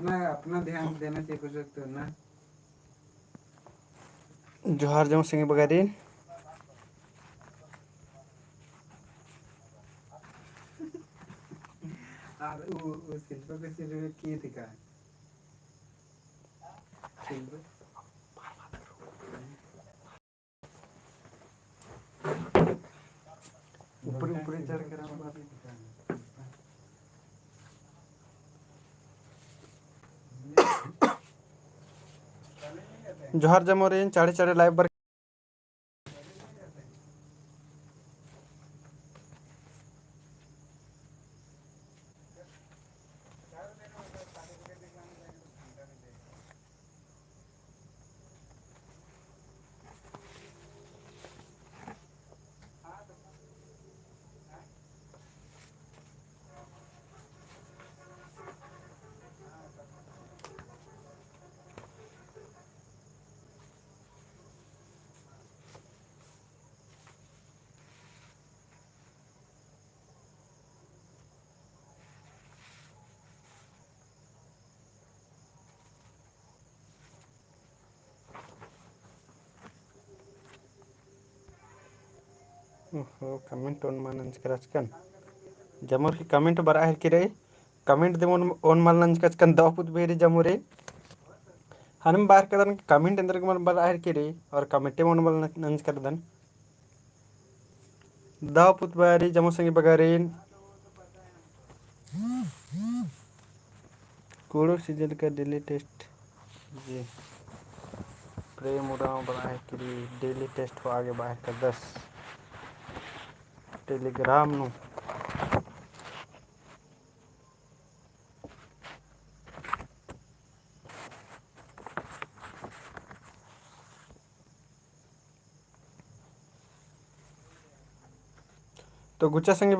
अपना अपना ध्यान देना चाहिए कुछ तो ना। जोहार जम सिंह बगारीन वो शिल्पा के सिर में की थी का शिल्पा ऊपर ऊपर चढ़ कर जोहार जमोरीन चाड़े चाड़े लाइव बर कमेंट ऑन मान अंचकन जमोर की कमेंट बरा है कि रे कमेंट दे ऑन मान अंचकन दापुत बेरी जमोरे हनम बार कदन कमेंट अंदर के मन बरा है कि रे और कमेंट मन बल अंचकन दापुत बेरी जमो संगे बगारीन कोड़ो सीजन का डेली टेस्ट जी प्रेम उड़ाव बड़ा है कि डेली टेस्ट हो आगे बाहर का 10 टेलीग्राम नु तो गुच्चा संगे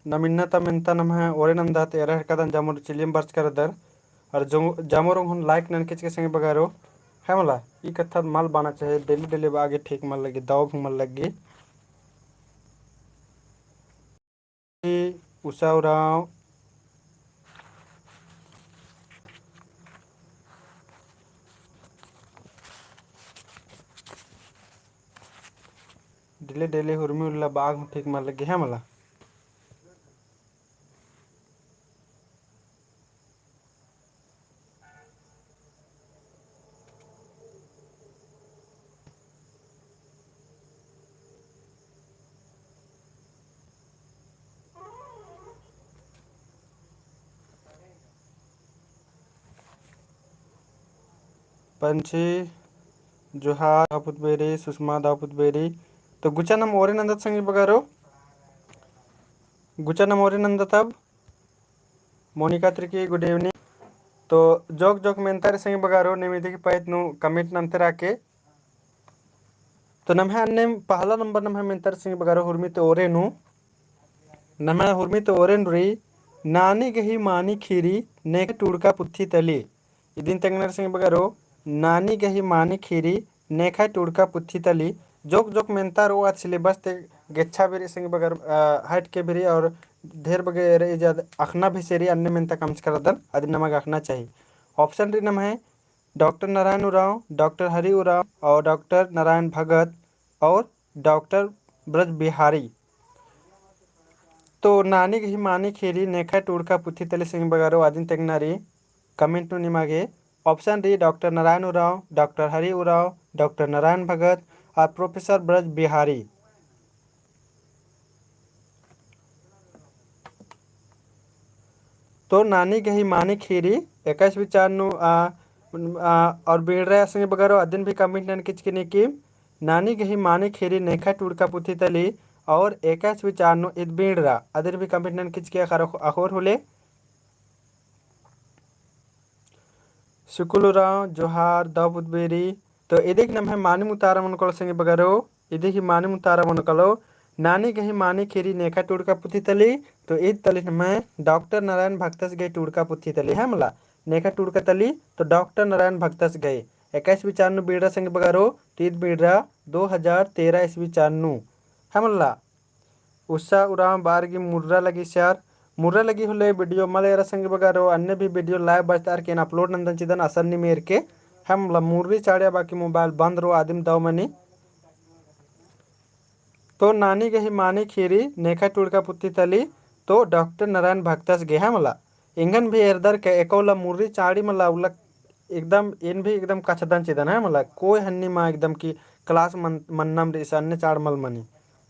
नमिन्नता मिनता नम है ओरे नंदा तेरा कदन जामुर चिलियम बर्च कर दर और जो जामुर हुन लाइक नन किच के संगे बगारो है मला ई कथा माल बाना चाहिए डेली डेली आगे ठीक मल लगी दाव मल लगी उषा उराव डेली डेली हुरमी उल्ला बाग ठीक मल लगी है मला पंछी जोहार दापुत बेरी सुषमा दापुत बेरी तो गुच्चा नम ओरे नंदत संगे बगारो गुच्चा नम ओरे नंदत अब मोनिका त्रिकी गुड इवनिंग तो जोक जोक मेंतारे संगे बगारो निमिति की पैत नु कमिट नंतर आके तो नम है अन्ने पहला नंबर नम है मेंतारे संगे बगारो हुरमी तो ओरे नु नम है हुरमी तो ओरे नुरी नानी गही मानी खीरी नेक टूड़का पुत्थी तली इदिन तंगनर संगे बगारो नानी गही मानी खीरी नेखा टूड़का पुत्थी तली जोक जोक मेंतार ओ आज सिलेबस ते गेच्छा बेरी संगे बगर हट के बेरी और ढेर बगैर इजाद अखना भी सेरी अन्य मेंता कम कर दन आदि नमक अखना चाहिए ऑप्शन री नम है डॉक्टर नारायण उराव डॉक्टर हरि उराव और डॉक्टर नारायण भगत और डॉक्टर ब्रज बिहारी तो नानी गही मानी खीरी नेखा टूड़का पुत्थी तली संगे बगारो आदिन तेगनारी कमेंट नु निमागे option D doctor Narayan Oraon doctor Hari Oraon doctor Narayan Bhagat और प्रोफेसर ब्रज बिहारी तो नानी गही मानी खीरी 21 विचार नु और बीड़ संगे बगारो अदिन भी कमेंट नन किचकिनी की नानी गही मानी खीरी नेखा टूड़का पुथी तली और 21 विचार नु इत बीड़ अदिन भी कमेंट नन किचके अखोर होले शुकुलुराव जोहार दापुत बेरी तो इदिक नम है मानी मुतारा मन संगे बगारो इदिक मानी मुतारा मन नानी गही मानी खीरी नेखा टूड़का पुथी तली तो ईद तली नम है डॉक्टर नारायण भक्तस गए टूड़का पुथी तली है मला नेखा टूड़का तली तो डॉक्टर नारायण भक्तस गए 21 विचारनु बीड़ा संगे बगारो तीद बीड़ा 2013 ईस्वी चारनु है मला उषा उराम बारगी मुर्रा लगी श्यार मुर्रा लगी हुले वीडियो मलयार संग बगारो अन्य भी वीडियो लाइव बजतार के अपलोड नंदन चिदन असन्नी मेर के हम मुर्री चाड़िया बाकी मोबाइल बंद रो आदिम दव मनी तो नानी गही मानी खीरी नेखा टुड़का पुत्ती तली तो डॉक्टर नारायण भक्तस गे है मला इंगन भी एरदर के एकौला मुर्री चाड़ी मला उला एकदम इन भी एकदम कचदन चिदन है मला कोई हन्नी माँ एकदम की क्लास मन्नम रे अन्य चाड़ मल मनी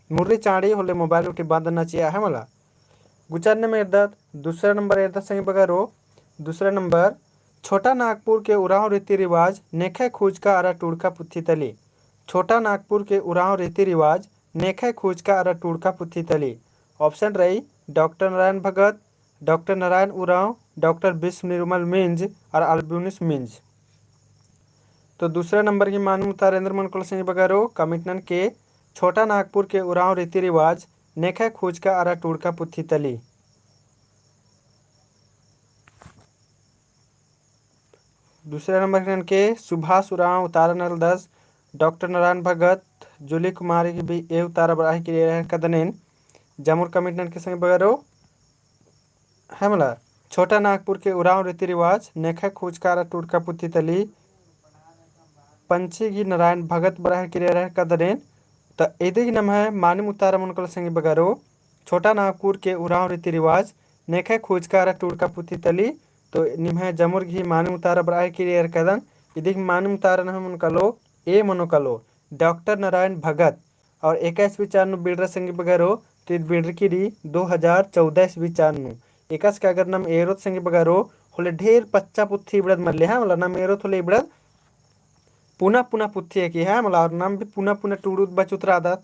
मुर्री चाड़ी होले मोबाइल उठी बंद न चिया है मला गुचारने में एरदत दूसरा नंबर एरदत संग बगारो दूसरा नंबर छोटा नागपुर के उराव रीति रिवाज नेखे खूज का अरा टुड़का पुत्थी तली छोटा नागपुर के उराव रीति रिवाज नेखे खूज का अरा टुड़का पुत्थी तली ऑप्शन रही डॉक्टर नारायण भगत डॉक्टर नारायण उराव डॉक्टर विश्व निर्मल मिंज और अल्ब्यूनिस मिंज। तो दूसरा नंबर की मानू तारेंद्र मनकुल सिंह बगारो कमिटनन के छोटा नागपुर के उराव रीति रिवाज नेखे खूज का अरा टुड़का पुत्थी तली। दूसरे नंबर के सुभाष उराव उतारा नल 10 डॉक्टर नारायण भगत जूली कुमारी की भी ए उतारा बराही के कदनेन जामुर कमिटनन के संग बगारो है मला छोटा नागपुर के उराव रीति रिवाज नेखा खूज का अरा टुड़का पुत्थी तली पंची की नारायण भगत बराही के कदनेन तो एदे की नाम है मानी उतारा मनकल संग बगारो छोटा नागपुर के उराव रीति रिवाज नेखे खोज का टुड़का पुथी तली तो निम है जमुर घी मानी उतारा बराय की कदन इदिक मानी उतारा नह मनकलो ए मनोकलो डॉक्टर नारायण भगत और 21 विचारनु बिल्डर संग बगारो तो बिल्डर की 2014 विचारनु एकस का अगर नम एरोत संग बगारो होले ढेर पच्चा पुथी इबड़द मल्ले हाँ मला नम एरोत होले इबड़द पुनः पुनः पुथ्य की है मला और नाम भी पुनः पुनः टूड़ूत बचुतरा दा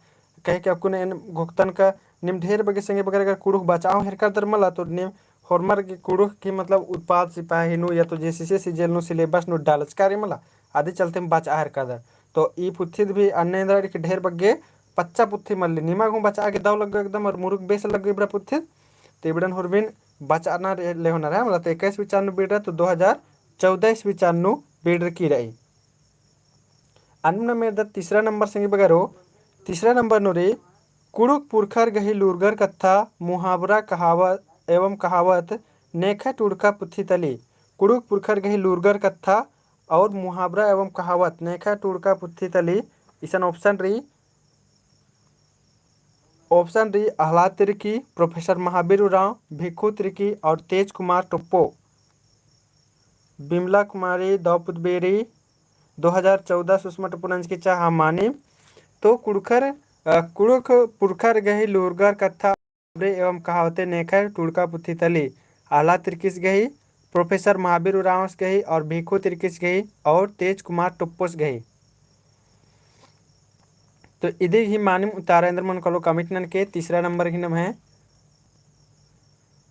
कहे कि आपको घुगतन का निम ढेर बगे संगे बगैर अगर कुड़ुक बचाओ हेरकर दर मला तो निम हॉर्मर के कुड़ुक की मतलब उत्पाद सिपाही नु या तो जेसीसी सीजेल नु सिलेबस नु डालच कार्य मला आदि चलते में बचा हेरकर दर तो ई पुथी भी अन्य इंद्र के ढेर बगे पच्चा पुथी मल्ली निमा घू बचा के दाव लग गए एकदम और मुरुक बेस लग गई बड़ा पुथी तो इबड़न होरबिन बचाना ले होना है मतलब तो 21 विचारनु बिड़ तो 2014 विचारनु बिड़ की रही अन्य में तीसरा नंबर संगे बगारो तीसरा नंबर नुरे कुड़ुक पुरखर गही लुरगर कथा मुहावरा कहावत एवं कहावत नेखा टुड़का पुथी तली कुड़ुक पुरखर गही लुरगर कथा और मुहावरा एवं कहावत नेखा टुड़का पुथी तली ईसन ऑप्शन री आह्लाद तिर्की प्रोफेसर महावीर उराव भिक्खू तिर्की और तेज कुमार टोप्पो बिमला कुमारी दौपुत बेरी 2014 सुषमा टपुनंज की चाह मानी तो कुड़ुक पुरखर गही लुरगर कथा एवं कहावते नेखर टुड़का पुथी तली आला तिरकिस गही प्रोफेसर महावीर उरावस गही और भिक्खू तिरकिस गही और तेज कुमार टुप्पोस गही तो इधे ही मानिम उतारेंद्र मन कलो कमिटनन के तीसरा नंबर की नाम है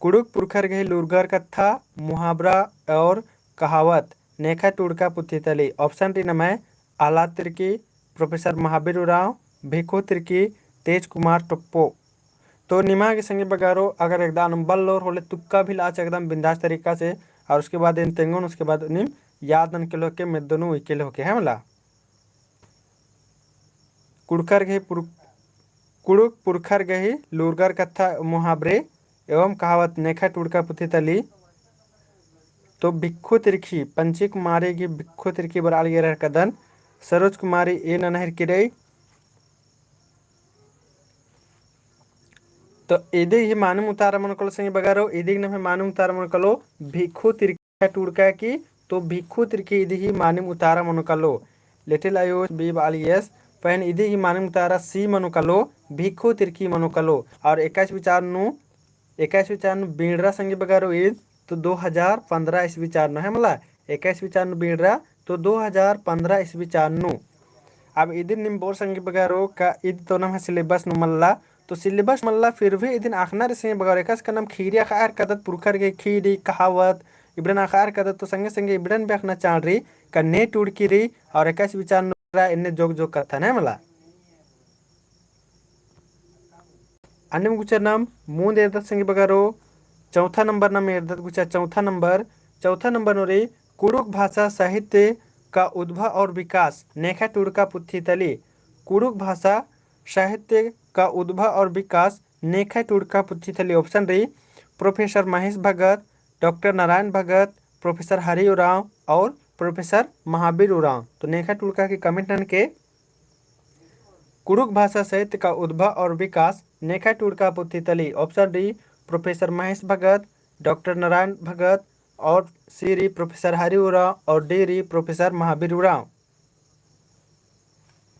कुड़ुक पुरखर गही लुरगर कथा मुहावरा और कहावत नेखा टुड़का पुथी तली ऑप्शन टी नाम है आला तिर्की प्रोफेसर महावीर उराव भिक्खू तिर्की तेज कुमार टुप्पो तो निमा के संगे बगारो अगर एकदम बल और होले तुक्का भी लाच एकदम बिंदास तरीका से और उसके बाद इन तेंगोन उसके बाद निम याद न के के में दोनों इकेले होके है मला कुड़ुक पुरखर गही लुरगर कथा मुहावरे एवं कहावत नेखा टुड़का पुथी तली तो भिक्खू तिरखी पंची कुमारी की भिक्खू तिरखी बराल गे कदन सरोज कुमारी ए नहर की रही तो इधे ही मानम उतारा मन कलो संगे बगारो इधे न मानम उतारा मन कलो भिक्खू तिरखी टुड़का की तो भिक्खू तिरखी इधे ही मानम उतारा मन कलो लिटिल आयुष बी बालियस पहन इधे ही मानम उतारा सी मनो कलो भिक्खू तिरखी मनो कलो और 21 विचार नु बीड़रा संगे बगारो ईद तो 2015 इस विचार नु है मला 21 विचार नु बीड़रा तो 2015 इस विचार नु अब इदिन निम बोर संगे बगारो का ईद तो नाम है सिलेबस नु मल्ला तो सिलेबस मल्ला फिर भी इदिन आखना रे संगे बगारो एकस का नाम खीरिया खार कदत पुरखर के खीरी कहावत इबड़न आखार कदत तो संगे संगे इबड़न भी आखना चाल रही का ने टुड़की रही और 21 विचार नु इन्हें जोग जोग करता है मला अन्य गुचर नाम मूंद एरदत संगे बगारो चौथा नंबर नाम एरदत गुचर चौथा नंबर नो रे कुड़ुक भाषा साहित्य का उद्भव और विकास नेखा टुड़का पुथी तली कुड़ुक भाषा साहित्य का उद्भव और विकास नेखा टुड़का पुथी तली ऑप्शन रही प्रोफेसर महेश भगत, डॉक्टर नारायण भगत, प्रोफेसर हरि उरांव और प्रोफेसर महावीर उरांव। तो नेखा टुड़का की कमेंट के कुड़ुक भाषा साहित्य का उद्भव और विकास नेखा टुड़का पुथितली। ऑप्शन डी प्रोफेसर महेश भगत, डॉक्टर नारायण भगत और सी री प्रोफेसर हरि उरांव और डी री प्रोफेसर महावीर उरांव।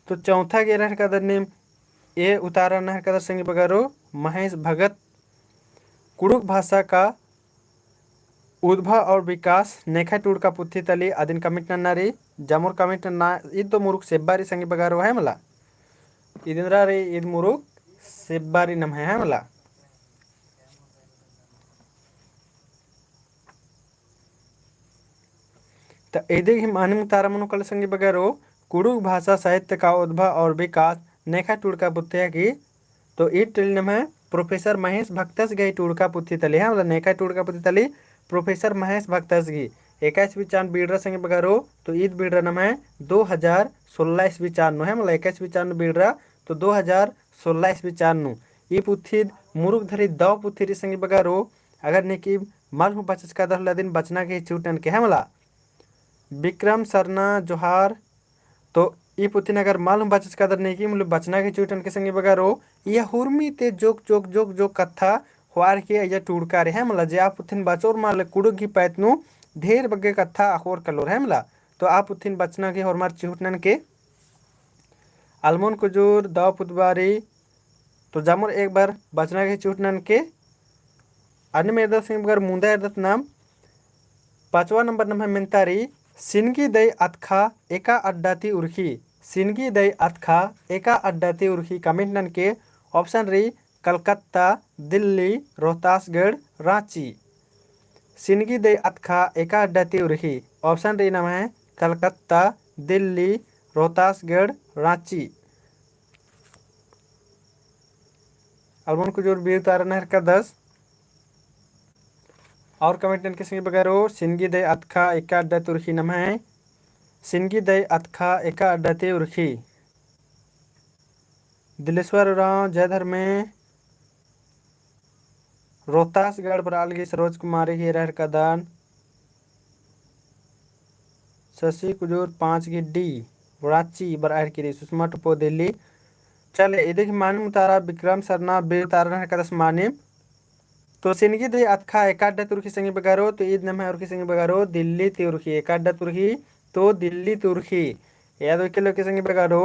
तो चौथा के रह का नेम ये उतारा नहर का संग बगारो महेश भगत। कुड़ुक भाषा का उद्भव और विकास नेखा टुड़का पुथितली आदिन कमिट नारी जमुर कमिट ना ईद तो मुरुक सेब्बारी संग बगारो है मला इदिंद्रा रे ईद मुरुक सेब्बारी नम है मला। तो इधे ही मानिम तारा मनु कल संग बगारो कुड़ुक भाषा साहित्य का उद्भव और विकास नेखा टुड़का पुथिया की। तो ईद टिल नम है प्रोफेसर महेश भक्तस गई टुड़का पुथितली है मतलब नेखा टुड़का पुथितली प्रोफेसर महेश भक्तस गी 21वीं चांद बीड़रा संग बगारो। तो ईद बीड़रा नम है 2016 ईस्वी चांद है मतलब 21वीं चांद बीड़रा तो 2016 ईस्वी चांद ई पुथिद मुरुक धरी दव पुथिरी संग बगारो। अगर नेकी मालूम बचस का दहला दिन बचना के चूटन के है मला विक्रम सरना जोहार। तो ई पुथिन अगर मालूम बचस का दर नेकी मतलब बचना के चूटन के संग बगारो यह हुरमी ते जोक जोक जोक जोक कथा हुआर के या टुड़का रे है मला जे आप पुथिन बचोर माल कुड़ुक की पैतनु ढेर बगे कथा अखोर कलोर है मला। तो आप पुथिन बचना के होरमार चिहुटनन के अलमोन कुजूर दाव पुतबारी। तो जामुर एक बार बचना के चिहुटनन के अन्य मेरदत सिंह बगर मुंदा एरदत नाम 5वां नंबर नम है मिनतारी सिनगी दई अतखा एका अड्डाती उर्खी। सिनगी दई अतखा एका अड्डाती उर्खी कमेंट नन के ऑप्शन री कलकत्ता, दिल्ली, रोहतासगढ़, रांची। सिनगी दई अतखा एका अड्डाती उर्खी ऑप्शन री नाम है कलकत्ता, दिल्ली, रोहतासगढ़, रांची। अलमोन कुजूर बीर तारा नहर का 10 और कमेंट के संग बगारो सिनगी दई अतखा एका अड्डाती उर्खी नाम है सिनगी दई अतखा एका अड्डाती उर्खी। दिलेश्वर उरांव जयधर में रोहतासगढ़ बरालगी सरोज कुमारी ही रहर का दान शशि कुजूर 5 की डी रांची बराहर की सुषमा टुपो दिल्ली। चले इधे मानिम तारा विक्रम सरना बीर तारा रहर का 10 मानिम। तो सिनगी दे अतखा एकाड्डा तुर्की संगी बगारो तो ईद नम है उर्खी संगी बगारो दिल्ली तुर्की एकाड्डा तुर्की तो दिल्ली तुर्की याद वकील के संगी बगारो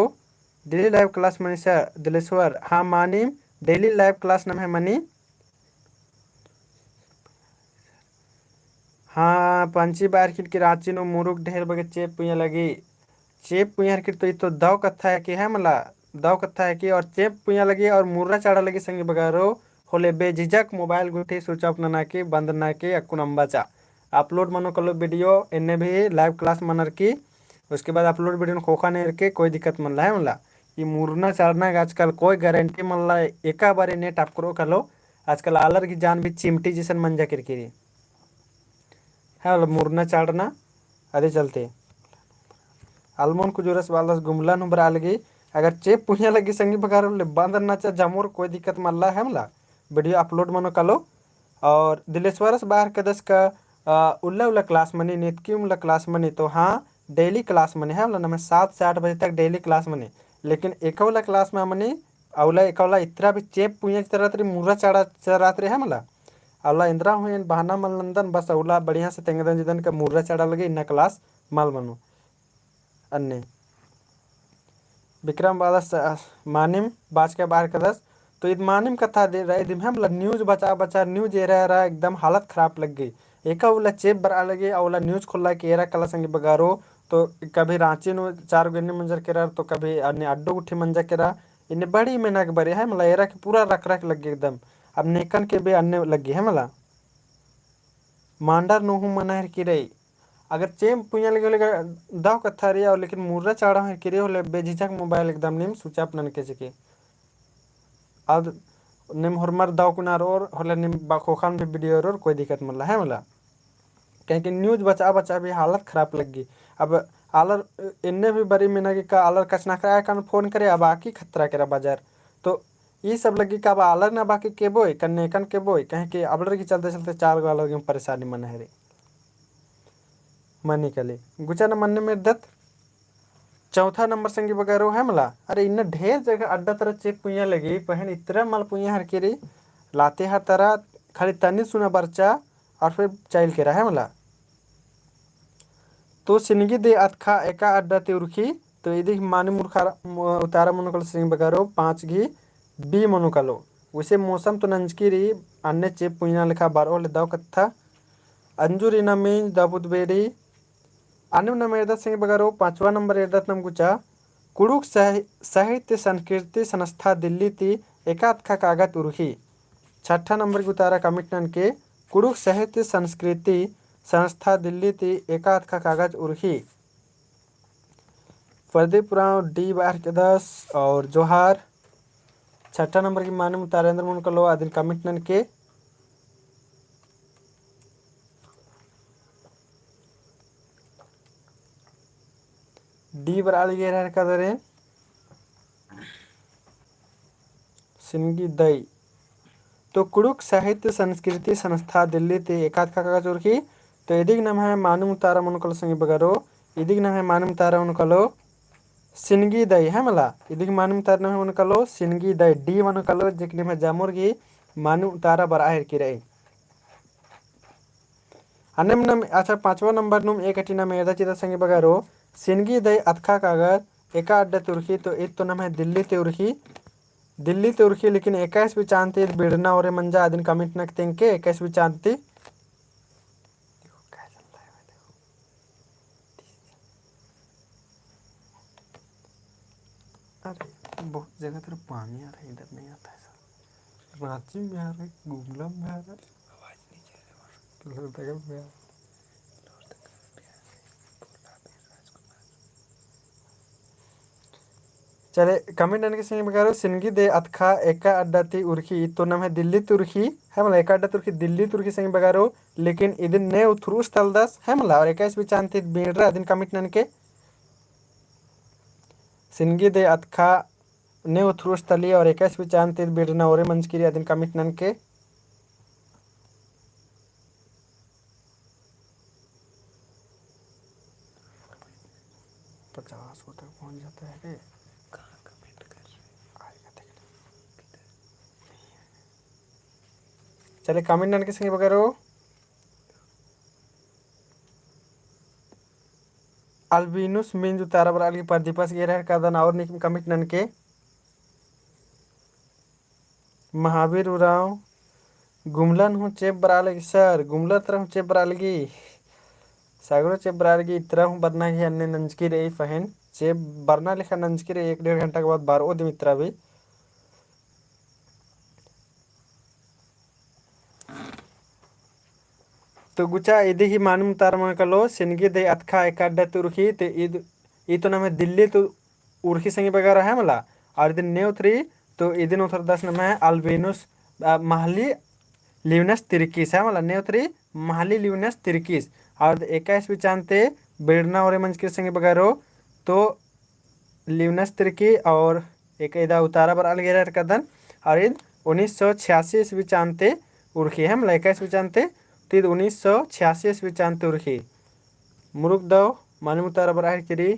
daily live class Manisha Dileshwar हाँ मानिम डेली लाइव क्लास नम है मनी हाँ पंची बार किट की रांची नो मुरुक ढेर बगे चेप पुया लगी चेप पुया किट तो ये तो दाव कथा है कि है मला दाव कथा है कि और चेप पुया लगी और मुर्रा चाड़ा लगी संगी बगारो होले बेझिझक मोबाइल गुठी स्विच ऑफ ना के बंद ना के अक्कू नंबर चा अपलोड मनो कलो वीडियो इन्हें भी लाइव क्लास मनर की उसके बाद अपलोड वीडियो खोखा नहीं रखे कोई दिक्कत मन रहा है मला ये मुरना चढ़ना आजकल कोई गारंटी मन ला एक बार नेट आप करो कलो आजकल आलर की जान भी चिमटी जैसन मन जा किरकिरी है मुरना चढ़ना अरे चलते अलमोन कुजूरस वालस गुमला नंबर आ लगी अगर चेप पुहिया लगी संगी बगार बंद ना चा जमोर कोई दिक्कत मल्ला है मला वीडियो अपलोड मनो कलो और दिलेश्वरस बाहर कदस का उल्ला उल्ला क्लास मनी नितकी उल्ला क्लास मनी तो हाँ डेली क्लास मनी है मतलब 7 से 8 बजे तक डेली क्लास मनी लेकिन एक वाला क्लास में मनी अवला एक वाला इतना भी चेप पुहिया तरह मुर्रा चढ़ा चरात रहे है मला अवला इंदिरा हुए बहाना मल नंदन बस अवला बढ़िया से तेंगदन जिदन का मुर्रा चढ़ा लगे इन्ना क्लास माल मनो अन्य विक्रम वाला मानिम बाज के बाहर कदस तो ईद मानिम कथा दे रहा है मतलब न्यूज बचा बचा न्यूज ये रहा एकदम हालत खराब लग गई एक वाला चेप बरा लगे अवला न्यूज खुला के एरा कला संगे बगारो तो कभी रांची नो 4 गन्ने मंजर के रहा तो कभी अन्य अड्डो उठी मंजा के रहा इन्हें बड़ी मेहनत बरे है मतलब एरा के पूरा रख रख लग गई एकदम अब नेकन के भी अन्य लगी है मला मांडर नोहू मनाहर की रही अगर चेम पुया लगे दाव कथा रही और लेकिन मुर्रा चाड़ा है कि होले बेझिझक मोबाइल एकदम निम स्विच ऑफ नन के सके अब निम हरमर दाव कुनार और होले निम बाखोखान भी वीडियो और कोई दिक्कत मला है मला क्योंकि न्यूज बचा बचा भी हालत खराब लग गई अब आलर इन्ने भी बड़ी मीना की का आलर कचना कराया कान फोन करे अब आकी खतरा करा बाजार तो ये सब लगी का अलग ना बाकी के बोय कन्नेकन के बोय कहे कि अब लगी चलते चलते 4 गो अलग में परेशानी मन है रे मनी कले गुचा न मन में दत्त चौथा नंबर संगी बगारो है मला अरे इन ढेर जगह अड्डा तरह चेक पुइया लगी पहन इतना मल पुइया हर के रे लाते हर तरह खाली तनी सुना बर्चा और फिर चाइल के रहा है मला तो सिनगी दे अतखा एका अड्डा ते उर्खी तो इदी माने मुर्खा उतारा मनुकल सिंग बगारो 5 घी बी मनुकलो वैसे मौसम तो नंजकीरी अन्य चेप पुइना लिखा बारो ले दाव कत्था अंजुरी नमीन दाबुद बेरी अनु नमेरदा सिंह बगारो 5वां नंबर एरदत नम गुचा कुड़ुक साहित्य संस्कृति संस्था दिल्ली ती एकात्खा कागत उर्ही 6ठा नंबर गुतारा कमिटन के कुड़ुक साहित्य संस्कृति संस्था दिल्ली ती एकात्खा कागज उर्ही फरदेपुराव डी बार के 10 और जोहार 6ठा नंबर की माने मुतारेंद्र मुनकलो आदिन कमिटन के डी बराल गे कदरे सिंगी दई तो कुड़ुक साहित्य संस्कृति संस्था दिल्ली ते एकाध का कागज उर्खी तो इदिग नाम है मानुम तारा मनुकलो संगी बगारो इदिग नाम है मानुम तारा उनकलो सिंगी दई है मला इदिग मानुम तारा नाम है उनकलो सिंगी दई डी मनुकलो जिकने में जामुर्गी मानुम तारा बराहिर की रही अन्य नम अच्छा 5वां नंबर नुम एक अटी नाम एदा चिदा संगी बगारो सिनगी दई अतखा कागज एका अड्डा तुर्खी तो इत तो नाम है दिल्ली ते उर्खी लेकिन 21 भी चांती बिड़ना और मंजा आदिन कमिट नक तेंके 21 भी चांती अरे बहुत जगह तेरा पानी आ रहा है इधर नहीं आता है सर रांची में आ रहा है गुमला में आ रहा है आवाज नहीं जा रहा है चले कमेंट के संग बगारो सिनगी दे अतखा एका अड्डा ती उर्खी तो नाम है दिल्ली तुर्खी है मला एका अड्डा तुर्खी दिल्ली तुर्खी संग बगारो लेकिन इदिन ने उथुरु स्थल दस है मला और 21 भी चांती बेडरा दिन कमिट के सिनगी दे अतखा ने उथुरु स्थली और 21 भी चांती बेडना और मंच की दिन कमिट के 50 तक पहुंच जाता है रे चले कमेंट के संग वगैरह अल्बिनुस मीन जो तारा बराल की परदीपस ये रह कदन और निकम कमिट के महावीर उराव गुमलन हूँ चेप बराल सर गुमला तरह हूँ चेप बराल की सागरो चेप बराल की इतना हूँ बरना ही अन्य नंजकी रही फहन चेप बरना लिखा नंजकी रही 1-1.5 घंटा के बाद 12 दिन इतना भी तो गुचा इदी ही मानुम तार मन कलो सिनगी दे अतखा एक अड्डा तुर्खी ते इ तो नाम है दिल्ली तो उर्खी संगी बगैरह है मला और इदिन ने उतरी तो इदिन उतर 10 नाम है अल्बिनुस महली लिवनस तिरकिस है मला ने उतरी महली लिवनस तिरकिस और 21 भी चांते बेड़ना और मंच के संगी बगैरह तो लिवनस तिरकी और एक इदा उतारा बर अलगेरा कदन और इन 1986 भी चांते उर्खी है मला 21 भी चांते 1986 ईस्वी चांद उर्खी मुरुक दाव माने मुतारा बराहिर किरी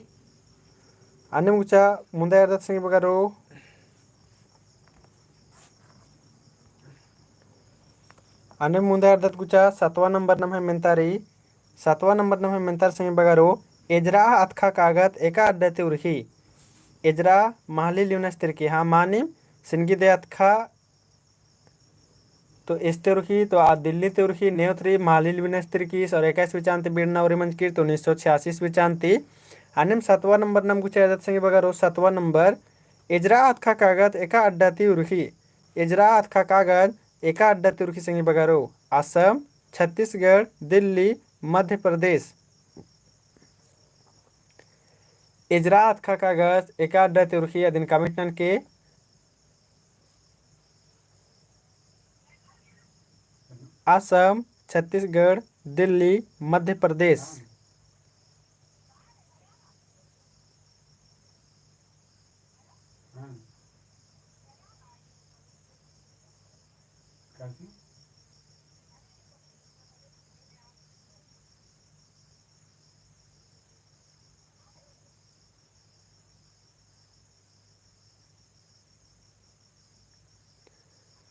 अन्य मुचा मुंदा यादत संगी बगारो अन्य मुंदा यादत गुचा 7वां नंबर नम है मेंतारी 7वां नंबर नम है मेंतार संगी बगारो एजरा अतखा कागत एका अड्डते उर्खी एजरा महली लिवनस तिरकी हाँ मानी सिनगी दे अतखा तो इस उर्खी तो दिल्ली ते उर्खी नेवथ्री मालिल विनस तिरकीस और 21 विचांति बिड़ना और मंच की तो 1986 विचांति अन्यम 7वां नंबर नम गुचे आदत संगे बगारो 7वां नंबर इजरा अतखा कागज एका अड्डाती उर्खी इजरा अतखा कागज एका अड्डाती उर्खी संगे बगारो असम छत्तीसगढ़ दिल्ली मध्य प्रदेश इजरा अतखा कागज एका अड्डाती उर्खी अदिन कमिटन के असम छत्तीसगढ़ दिल्ली मध्य प्रदेश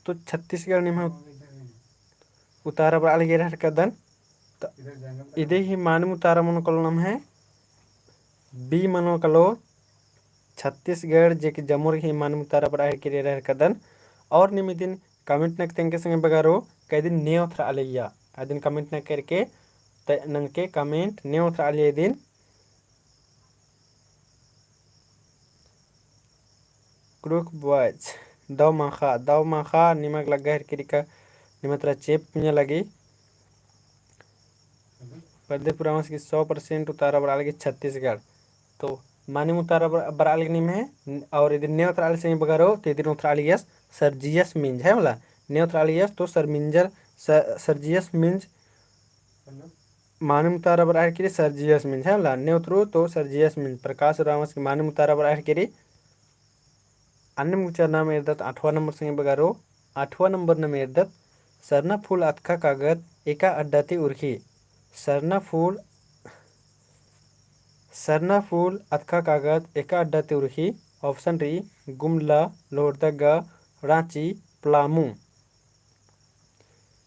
तो छत्तीसगढ़ निम्ह उतारा बड़ा अलगे कदन तो इधर जंगल इदे ही मानम उतारा मन कलम है बी मनो कलो छत्तीसगढ़ जे कि जमुर ही मानम उतारा बड़ा है कदन और निमिदिन कमेंट नक तेंके संगे बगारो कई दिन नेव थ्रा अलैया आदिन कमेंट न करके नंके कमेंट नेव थ्रा अलैया दिन क्रूक बॉयज दाव माखा निमक लगा है किरिका निमत्रा चेप पुण्य लगी पद्यपुरा की 100% उतारा बड़ा लगी छत्तीसगढ़ तो मानिम उतारा बड़ा लगी में और इधर नेवत्राली से बगारो तो इधर उतरालियस सर्जियस मिंज है वाला नेवत्रालियस तो सरमिंजर सर्जियस मिंज मानिम उतारा बड़ा है सर्जियस मिंज है वाला नेवत्रो तो सर्जियस मिंज प्रकाश रामस की मानिम उतारा बड़ा है अन्य मुचार नाम एरदत 8वां नंबर संगे बगारो 8वां नंबर नाम एरदत सरना फूल अतका कागद एका अड्डाती उर्खी सरना फूल अतका कागद एका अड्डाती उर्खी ऑप्शन री गुमला लोहरदगा रांची प्लामू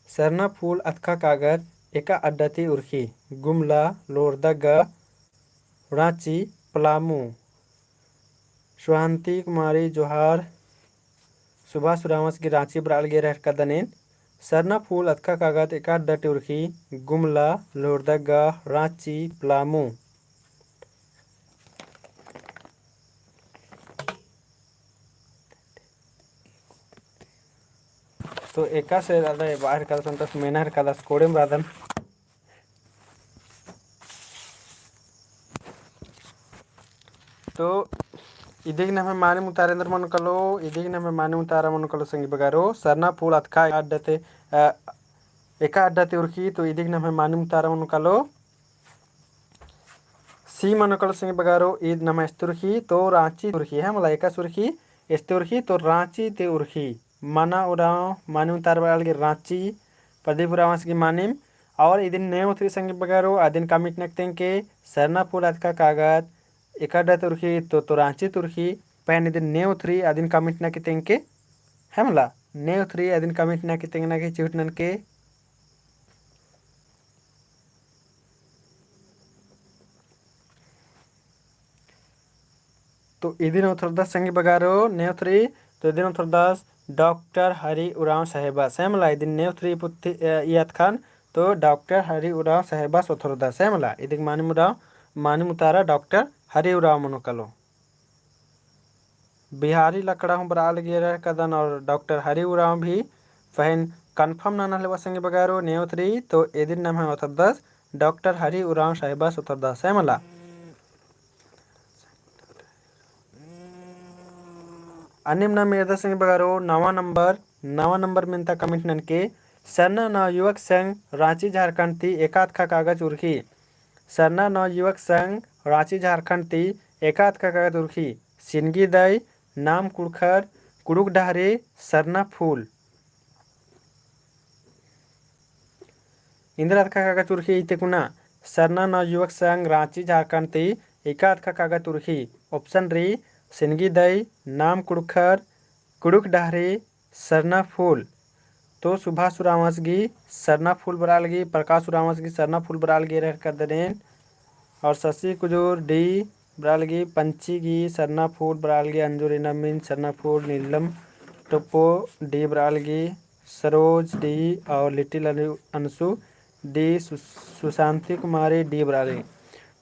सरना फूल अतका कागद एका अड्डाती उर्खी गुमला लोहरदगा रांची प्लामू सुहांती कुमारी जोहार सुभाष सुरावस की रांची बराल गे रह कदनेन सरना फूल अतका कागज एका अड्डा उर्खी गुमला लोहरदगा रांची प्लामू तो एका से अदा बाहर का संतोष मेनहर का कोड़ेम राधन तो इदिग नमे माने मुतारेंद्र मन कलो इदिग नमे माने मुतारा मन कलो संगी बगारो सरना फूल अतका अड्डते एका अड्डते उर्खी तो इदिग नमे माने मुतारा मन कलो सी मन कलो संगी बगारो ईद नमे स्तुर्खी तो रांची उर्खी है मला एका सुर्खी स्तुर्खी तो रांची ते उर्खी माना उराव माने मुतार बगाल के रांची प्रदीपुरा वास की मानिम और इदिन नेम उतरी संगी बगारो आदिन कमिट नकतें के सरना फूल अतका कागज एकाडा तुर्खी तो रांची तुर्खी पैन इधर ने उतरी आदिन कमिट ना कितें के है मला ने उतरी आदिन कमिट ना कितें ना के चिवटनन के तो इदिन उतरदास संगी बगारो ने उतरी तो इदिन उतरदास डॉक्टर हरि उराव साहेबा सेमला इदिन ने उतरी पुत्ती याद खान तो डॉक्टर हरि उराव साहेबा उतरदास सेमला इदिक मानी मुतारा डॉक्टर हरि उराव मनोकलो बिहारी लकड़ा हूँ बराल गिर कदन और डॉक्टर हरि उराव भी फहन कन्फर्म ना नहले वसंगे बगारो नेवतरी तो एदिन नाम है उतरदास डॉक्टर हरि उराव साहेबा उतरदास है मला अन्य नाम मेरदा संगे बगारो नवा नंबर मिनता कमिट नन के सरना नव युवक संघ रांची झारखंड ती एकाध खा कागज उर्खी सरना नव युवक संघ रांची झारखंड ती एकाध का कागज उर्खी सिनगी दई नाम कुड़खर कुड़ुक डहरे सरना फूल इंदिरा का कागज उर्खी इते कुना सरना नव युवक संघ रांची झारखंड ती एकाध का कागज उर्खी ऑप्शन री सिनगी दई नाम कुड़खर कुड़ुक डहरे सरना फूल तो सुभाष सुरावसगी सरना फूल बरालगी प्रकाश सुरावसगी सरना फूल बरालगी रह कर देन और शशि कुजूर डी बरालगी पंचीगी सरना फूल बरालगी अंजुरिना मिन सरना फूल नीलम टोपो डी बरालगी सरोज डी और लिटिल अंशु डी सुशांति कुमारी डी बरालगी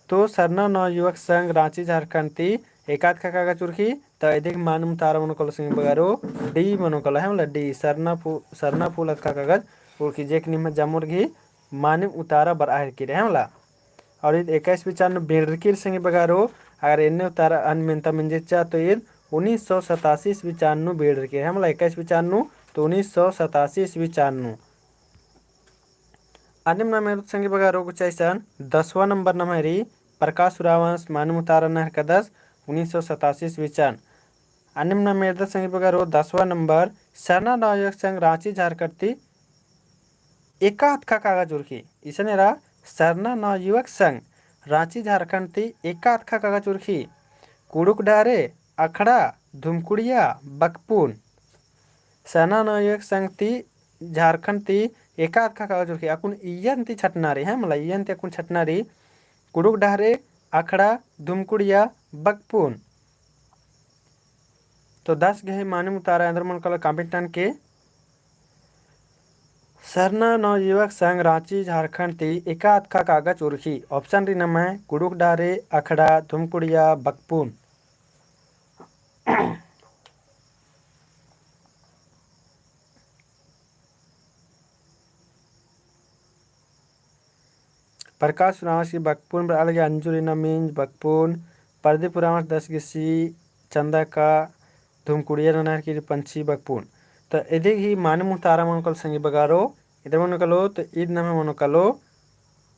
तो सरना नव युवक संघ रांची झारखंड ती एकाध का कागज उर्खी तो एदिक मानम तारा मनोकल सिंह बगारो डी मनोकल है मतलब डी सरना फूल का कागज उर्खी जेक निम जमुर घी मानिम उतारा बराहर की रहे मला और ईद 2195 बेरकिर संगे बगारो अगर इन्ने उतारा अनमिनता मिंजेचा तो ईद 1987 बेरकिर है मला 2195 तो 1987 अन्य नाम संगे बगारो कुछ ऐसा 10वां नंबर नंबरी प्रकाश सुरावंश मानम उतारा नहर का 10 1987 अन्य नाम संगे बगारो 10वां नंबर सरना नायक संघ रांची झारखंड ती एकाध का कागज उर्खी इसने रहा सरना नव युवक संघ रांची झारखंड ती एकाध का कागज उर्खी कुड़ुक डारे अखड़ा धुमकुड़िया बकपून सेना नायक संघ ती झारखंड ती एकात का कागज उरखी अकुन इयन ती छटनारी है मला इयन ती अकुन छटनारी कुडुक डहरे अखड़ा धुमकुड़िया बकपून। तो 10 गहे माने मुतारा अंदर मन कल कांपिटन के सरना नवयुवक संघ रांची झारखंड ती एकात का कागज उरखी ऑप्शन री नम है कुडुक डारे अखड़ा धुमकुड़िया बकपून। प्रकाश रावस की बकपून पर अलग अंजुरी नमीन बकपून प्रदीप रावस 10 गिसी चंदा का धुमकुड़िया ननहर की पंछी बकपून। तो इधे ही माने मुतारा मन कल संगी बगारो इधर मन कलो तो ईद नम मन कलो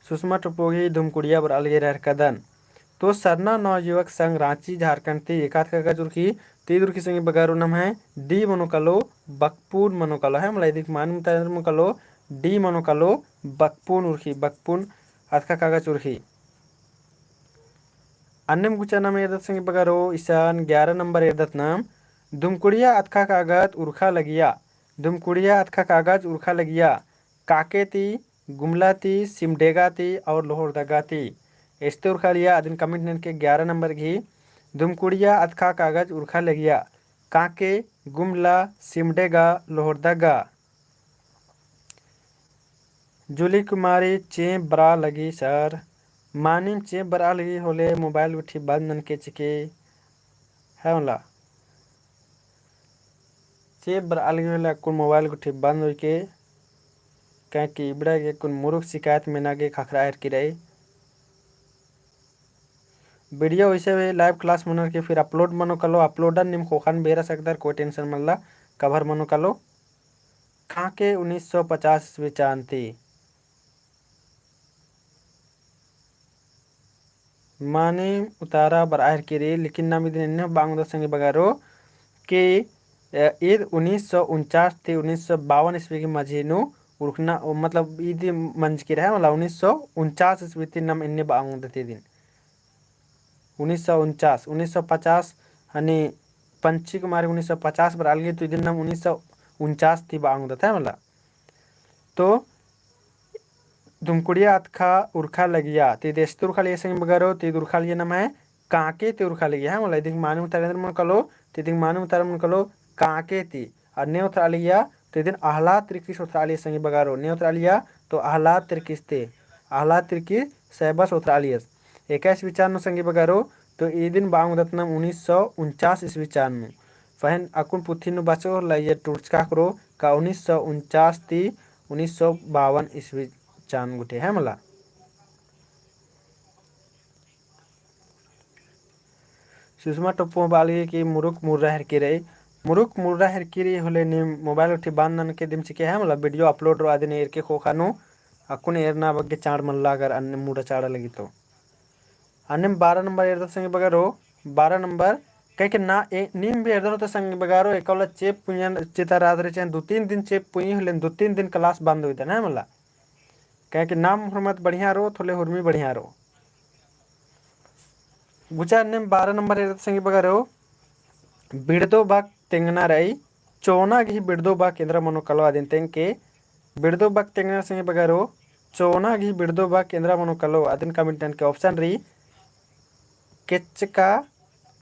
सुषमा टुपोगी धुमकुड़िया पर अलगे रह कदन। तो सरना नवयुवक संघ रांची झारखंड ती एकात का जुर्खी ती दुर्खी संगी बगारो नम है डी मनोकलो बकपून मनोकलो है मतलब इधे माने मुतारा मन कलो डी मनोकलो बकपून उर्खी बकपून अतका कागज उर्खी। अन्य गुचा नाम एरदत संगे बगारो ईशान 11 नंबर एरदत नाम धुमकुड़िया अतका कागज उर्खा लगिया धुमकुड़िया अतका कागज उर्खा लगिया काके ती गुमला ती सिमडेगा ती और लोहरदगा ती एस्ते उर्खा लिया अदिन कमेंट नन के 11 नंबर घी धुमकुड़िया अतका कागज उर्खा लगिया काके गुमला सिमडेगा लोहरदगा। जूली कुमारी चे बरा लगी सर मानिम चे बरा लगी होले मोबाइल उठी बंद नन के चिके है होला चे बरा लगी होले कुन मोबाइल उठी बंद हो के कह कि इबड़ा के कुन मुरुख शिकायत में ना के खखरा एर की रही वीडियो वैसे वे लाइव क्लास मनर के फिर अपलोड मनो कलो अपलोडर निम खोखन बेरा सकदर कोई टेंशन मल्ला कवर मनो कलो कहाँ के 1950 ईस्वी चांती माने उतारा बराहर की रे लेकिन नाम इधर बांग्लादेश संगे बगारो के ईद 1949 थी 1952 ईस्वी की मझीनु उर्खना मतलब ईद मंज की रहा मतलब 1949 ईस्वी थी नम इन्ने बांग्लादेश थी दिन 1949 1950 हनी पंची कुमारी 1950 पर अलगे तो दिन नम 1949 थी बांग्लादेश है मतलब तो धुमकुड़िया अतखा उर्खा लगिया ती देश तुरखा लिए संग बगरो ती दुरखा लिए नम है काके ती उर्खा लगिया है मतलब दिख माने उतारे मन कलो ती दिख माने उतारे मन कलो काके ती और ने उतरा लिया तो दिन आहलाद त्रिकिस उतरा लिया संग बगारो ने उतरा लिया तो आहलाद त्रिकिस ते आहलाद त्रिकिस सहबस उतरा लिया 21 विचार नो संग बगारो तो ई दिन बांगदतनम 1949 ईस्वी चार नु फहन अकुन पुथी नु बचो लाइए टूर्चका करो का 1949 ती 1952 ईस्वी चान गुटे है मला सुषमा टप्पो बाली की मुरुक मुर्रा हरकी रही मुरुक मुर्रा हरकी रही होले नि मोबाइल उठी बांधन के दिम चिके है मला वीडियो अपलोड रो आदिन एर के खोखानो अकुन एरना बग्गे चाड़ मल्ला अगर अन्य मुड़ा चाड़ा लगी तो अन्य 12 नंबर एरदा संगे बगारो 12 नंबर कह के ना ए नीम भी एरदा तो संगे बगारो एकला चेप पुयन चिता रात्रि चेन 2-3 दिन चेप पुई होले 2-3 दिन क्लास बंद होइता ना मला कह के नाम हुरमत बढ़िया रो थोले हुरमी बढ़िया रो गुचा ने 12 नंबर एरदा संगे बगारो बिड़दो बाग तेंगना रही चोना घी बिड़दो बाग केंद्र मनो कलवा दिन तेंग के बिड़दो बाग तेंगना संगे बगारो चोना घी बिड़दो बाग केंद्र मनो कलो आदिन कमिटन के ऑप्शन रही केचका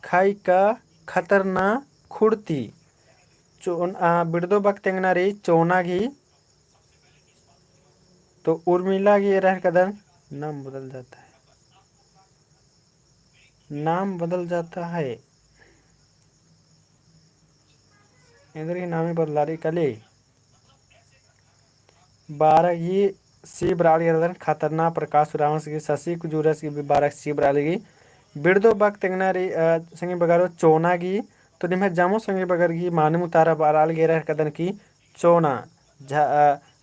खाई का खतरना खुड़ती बिड़दो बाग तेंगना रही चोना घी तो उर्मिला घी रह कदर नाम बदल जाता है नाम बदल जाता है इधर ही नाम ही बदला रही कले 12 ही सी बराली खतरनाक प्रकाश रावण की शशि कुजूरस की 12 सी बराली बिड़दो बाग तेंगनारी संगे बगारो चोनागी तो निम्हे जामो संगे बगर की माने मुतारा बाराल गेरा कदन की चोना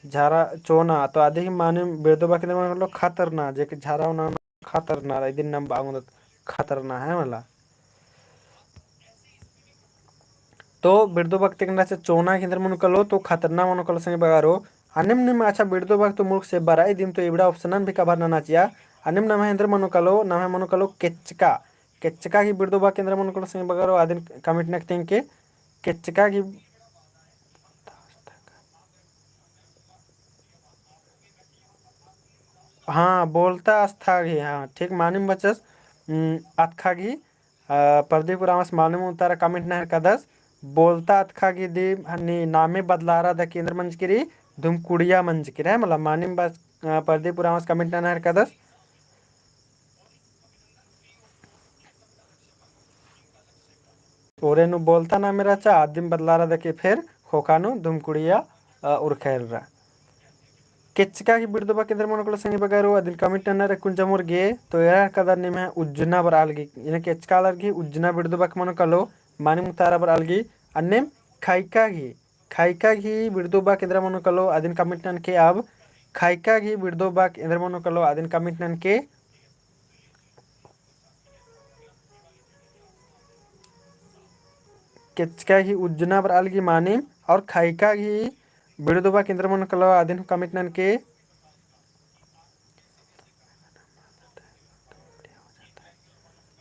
झारा चोना तो आधे ही माने बिड़दो बाग के मतलब खतरना जेके झारा ना खतरना दिन नाम बांगत खतरना है मला तो बिड़दो बाग तेंगना से चोना के अंदर मन कलो तो खतरना मन कलो संगे बगारो अनिम निम अच्छा बिड़दो बाग तो मुल्क से बराई दिन तो इबड़ा ऑप्शन भी कवर ना नाचिया अनिम नम हेंद्र मनो कलो केचका केचका की बिड़दो बाग केंद्र मनो कलो संगे बगारो आदिन कमिट नक तेंग के केचका की हाँ बोलता अस्थागी हाँ ठीक मानिम बचस अतखागी प्रदीप रामस मालूम उतारा कमेंट नहर कदस बोलता अतखागी दी हनी नामे बदलारा द केंद्र मंच किरी धुम कुड़िया मंच किरा है मतलब मानिम बस प्रदीप रामस कमेंट नहर कदस ओरेनु बोलता ना मेरा चा आदिम बदलारा द के फिर होकानु धुम कुड़िया उर्खेर ಕೆಚ್ಚಕಾಗಿ ಬಿಡ್ದು ಬೇಕೆಂದ್ರೆ ಮನುಕುಲ ಸಂಗಿ ಬಗಾರು ಅದನ್ನ ಕಮಿಟ್ ಅನ್ನರ ಕುಂಜಮೂರ್ಗೆ ತೋ ಯಾರ ಕದರ್ ನಿಮೆ ಉಜ್ಜುನ ಬರ ಆಲ್ಗಿ ಇನ ಕೆಚ್ಚಕಾಲರ್ಗಿ ಉಜ್ಜುನ ಬಿಡ್ದು ಬೇಕ ಮನುಕಲು ಮಾನಿ ಮುತಾರ ಬರ ಆಲ್ಗಿ ಅನ್ನೆಮ್ ಖೈಕಾಗಿ ಬಿಡ್ದು ಬೇಕೆಂದ್ರೆ ಮನುಕಲು ಅದನ್ನ ಕಮಿಟ್ ನನ್ಕೆ ಅಬ್ ಖೈಕಾಗಿ ಬಿಡ್ದು ಬೇಕೆಂದ್ರೆ ಮನುಕಲು ಅದನ್ನ ಕಮಿಟ್ ನನ್ಕೆ ಕೆಚ್ಚಕಾಗಿ ಉಜ್ಜುನ ಬರ ಆಲ್ಗಿ ಮಾನಿಮ್ और ಖೈಕಾಗಿ ಬಿಡುದುಬಾ ಕೇಂದ್ರ ಮನುಕಲು ಅದನ್ನ ಕಮಿಟ್ ನನ್ಕೆ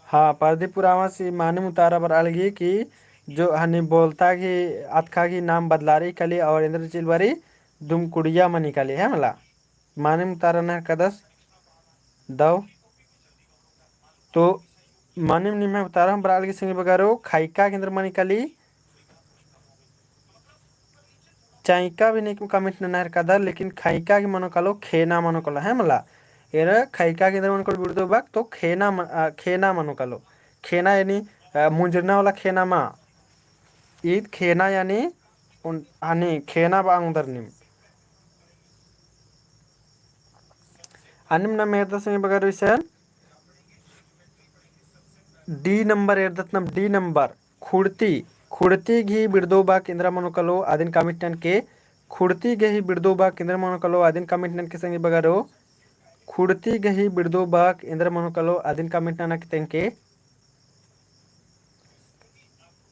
हाँ परदीपुर आवासी माने मुतारा बर अलगी कि जो हनी बोलता कि अतखा की नाम बदलारी कली और इंद्र चिलवरी दुम कुड़िया मनी कली है मला माने मुतारा न कदस दव तो माने निम्हे उतारा बर अलगी सिंह बगारो खाइका केंद्र मनी कली चाइका भी नहीं कमिट नहर कदर लेकिन खाइका की मनो कलो खेना मनो कलो है मला एर खाइका के अंदर मनो कलो बिड़दो बाग तो खेना मनो कलो खेना यानी मुंजरना वाला खेना मा ईद खेना यानी हानि खेना बांगदर निम अनिम ना मेरदा से बगर विषय डी नंबर एर्दत्नम डी नंबर खुड़ती घी बिड़दो बा केंद्र मनुकलो आदिन कमिटन के खुड़ती गही बिड़दो बा केंद्र मनुकलो आदिन कमिटन के संगे बगारो खुड़ती गही बिड़दो बा केंद्र मनुकलो आदिन कमिटन के तेंके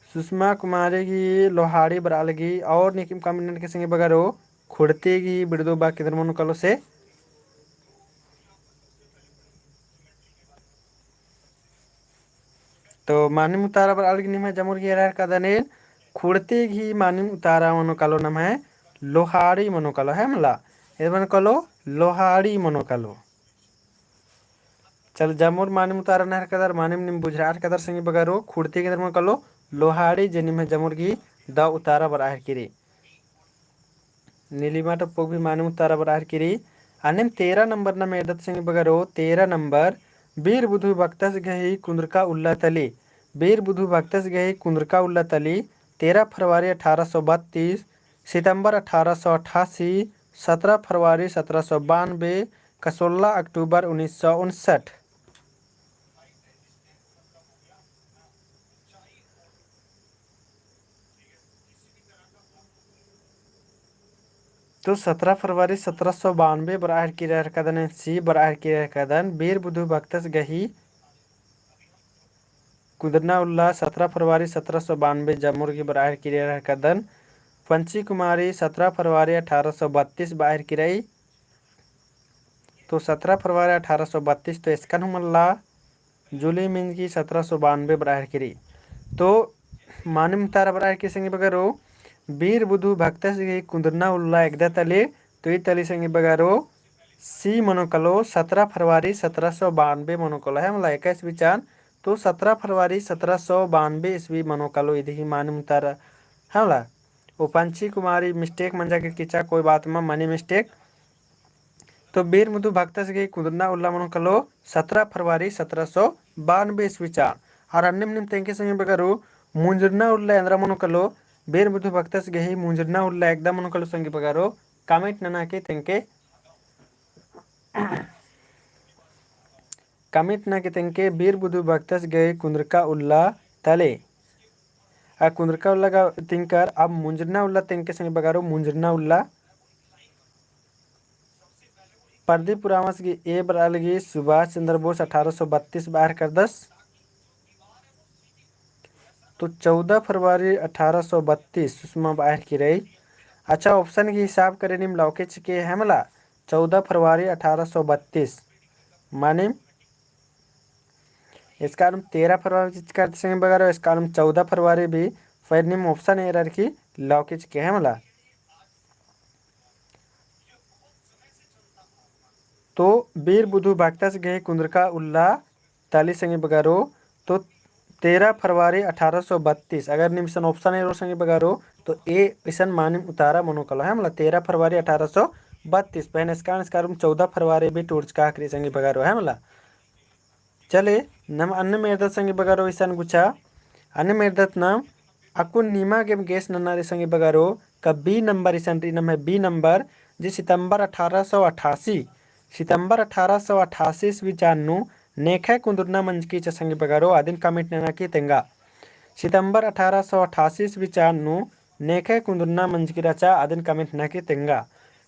सुषमा कुमारी की लोहाड़ी बरालगी और निकिम कमिटन के संगे बगारो खुड़ती घी बिड़दो बा केंद्र मनुकलो से तो मानिम उतारा बर अलग निम है जमुर की एरार का दनेल खुड़ती घी मानिम उतारा मनो कालो नम है लोहाड़ी मनो कालो है मला ये मनो कालो लोहाड़ी मनो कालो चल जमुर मानिम उतारा नहर कदर मानिम निम बुझरार कदर संगी बगारो खुड़ती के मनो कालो लोहाड़ी जे निम है जमुर की द उतारा बर आहर किरी नीलिमा टप्पो भी मानिम उतारा बर आहर किरी अनिम 13 नंबर न मेदत संगी बगारो 13 नंबर वीर बुधु भक्तस गही कुंद्रका उल्ला तली वीर बुधु भक्तस गही कुंद्रका उल्ला तली 13 फरवरी 1832 सितंबर 1888 17 फरवरी 1792 का 16 अक्टूबर 1959 तो 17 फरवरी 1792 बराहर की रह कदन सी बराहर की रह कदन वीर बुधु भक्तस गही कुदरना उल्ला 17 फरवरी 1792 जमुर की बराहर की रह कदन पंची कुमारी 17 फरवरी 1832 बाहर की रही तो 17 फरवरी 1832 तो इसका मल्ला जुली मिंज की 1792 बराहर की रही तो मानिम तारा बराहर की संगी बगरो वीर बुधु भक्तस गही कुंदरना उल्ला एकदा तले तो ये तली संगी बगारो सी मनोकलो 17 फरवरी 1792 मनोकलो है मतलब 21 विचार तो 17 फरवरी 1792 ईस्वी मनोकलो इधि मानी मुतारा है मतलब वो पंची कुमारी मिस्टेक मंजा के किचा कोई बात में मनी मिस्टेक तो वीर बुधु भक्तस गही कुंदरना उल्ला मनोकलो 17 फरवरी 1792 ईस्वी चार और अन्य निम तेंके संगी बगारो मुंजरना उल्ला अंद्रा मनोकलो ಬೇರ್ ಬುದು ಭಕ್ತಸ್ ಗಹಿ ಮುಂಜರ್ನ ಉಲ್ಲ ಏಕದಮ್ ಮನುಕಲು ಸಂಗಿ ಬಗಾರೋ ಕಾಮೆಂಟ್ ನನಾಕೆ ತೆಂಕೆ ಕಾಮೆಂಟ್ ನಾಕೆ ತೆಂಕೆ ಬೇರ್ ಬುದು ಭಕ್ತಸ್ ಗಹಿ कुंद्रका उल्ला तले आ कुंद्रका उल्ला का तिंकर अब मुंजरना उल्ला तेंके संगी बगारो मुंजरना उल्ला प्रदीप पुरामस की ए बरालगी सुभाष चंद्र बोस 1832 बाहर कर 10 तो 14 फरवरी 1832 सुषमा बाहर की रही अच्छा ऑप्शन के हिसाब करें निम लौके के है मला 14 फरवरी 1832 माने इसका नाम 13 फरवरी करते संगे बगैर इसका नाम 14 फरवरी भी फिर निम ऑप्शन एरर की लौके के है मला तो बीर बुधु भक्तस गए कुंद्रका उल्ला ताली संगे बगारो तो 13 फरवरी 1832 अगर निमिशन ऑप्शन है संगे बगारो तो ए इसन मानिम उतारा मनोकला है मतलब 13 फरवरी 1832 पहले इसका 14 फरवरी भी टूर्स का आखिरी संगे बगारो है मतलब चले नम अन्य मेरदत संगे बगारो इसन गुच्छा अन्य मेरदत नाम अकुन नीमा गेम गेस नन्नारे संगे बगारो का बी नंबर इसन नम है बी नंबर जी सितंबर 1888 ईस्वी चान्नु नेखे कुंदुरना मंजकी संगे बगारो आदिन कमिट नना की तेंगा सितंबर 1888 ईस्वी चान्नु नेखे कुंदुरना मंजकी रचा आदिन कमिट ना की तेंगा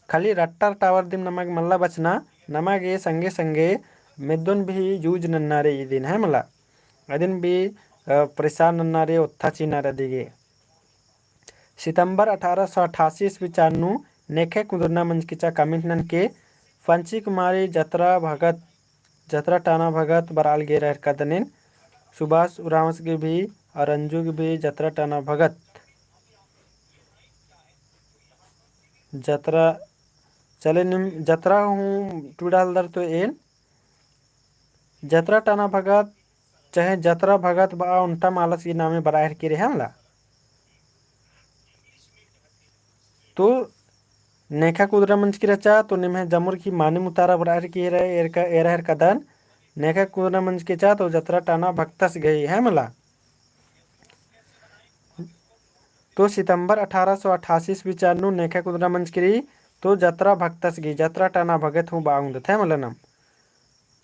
खाली रट्टर टावर दिन नमक मल्ला बचना नमक ये संगे संगे मेदुन भी यूज नन्नारे ये दिन है मला अदिन भी परेशान नन्नारे उत्था चीनारे दिगे सितंबर 1888 ईस्वी चान्नु नेखे कुंदुरना मंजकीचा कमिटनन के फंची कुमारी जत्रा टाना भगत बराल गे रह कदनिन सुभाष उरावस के भी और अंजू के भी जत्रा टाना भगत जत्रा चले निम जत्रा हूँ टूडाल दर तो एन जत्रा टाना भगत चाहे जत्रा भगत बा उनटा मालस के नामे बराहर के रहे हमला तो नेखा कुदरा मंच की रचा तो निम्हे जमुर की मानी मुतारा बराहर की रहे एरहर कदन नेखा कुदरा मंच के चा तो जत्रा टाना भक्तस गई है मला तो सितंबर 1888 ईस्वी चान्नु नेखा कुदरा मंच की तो जत्रा भक्तस गई जत्रा टाना भगत हूँ बाउंड थे मला नाम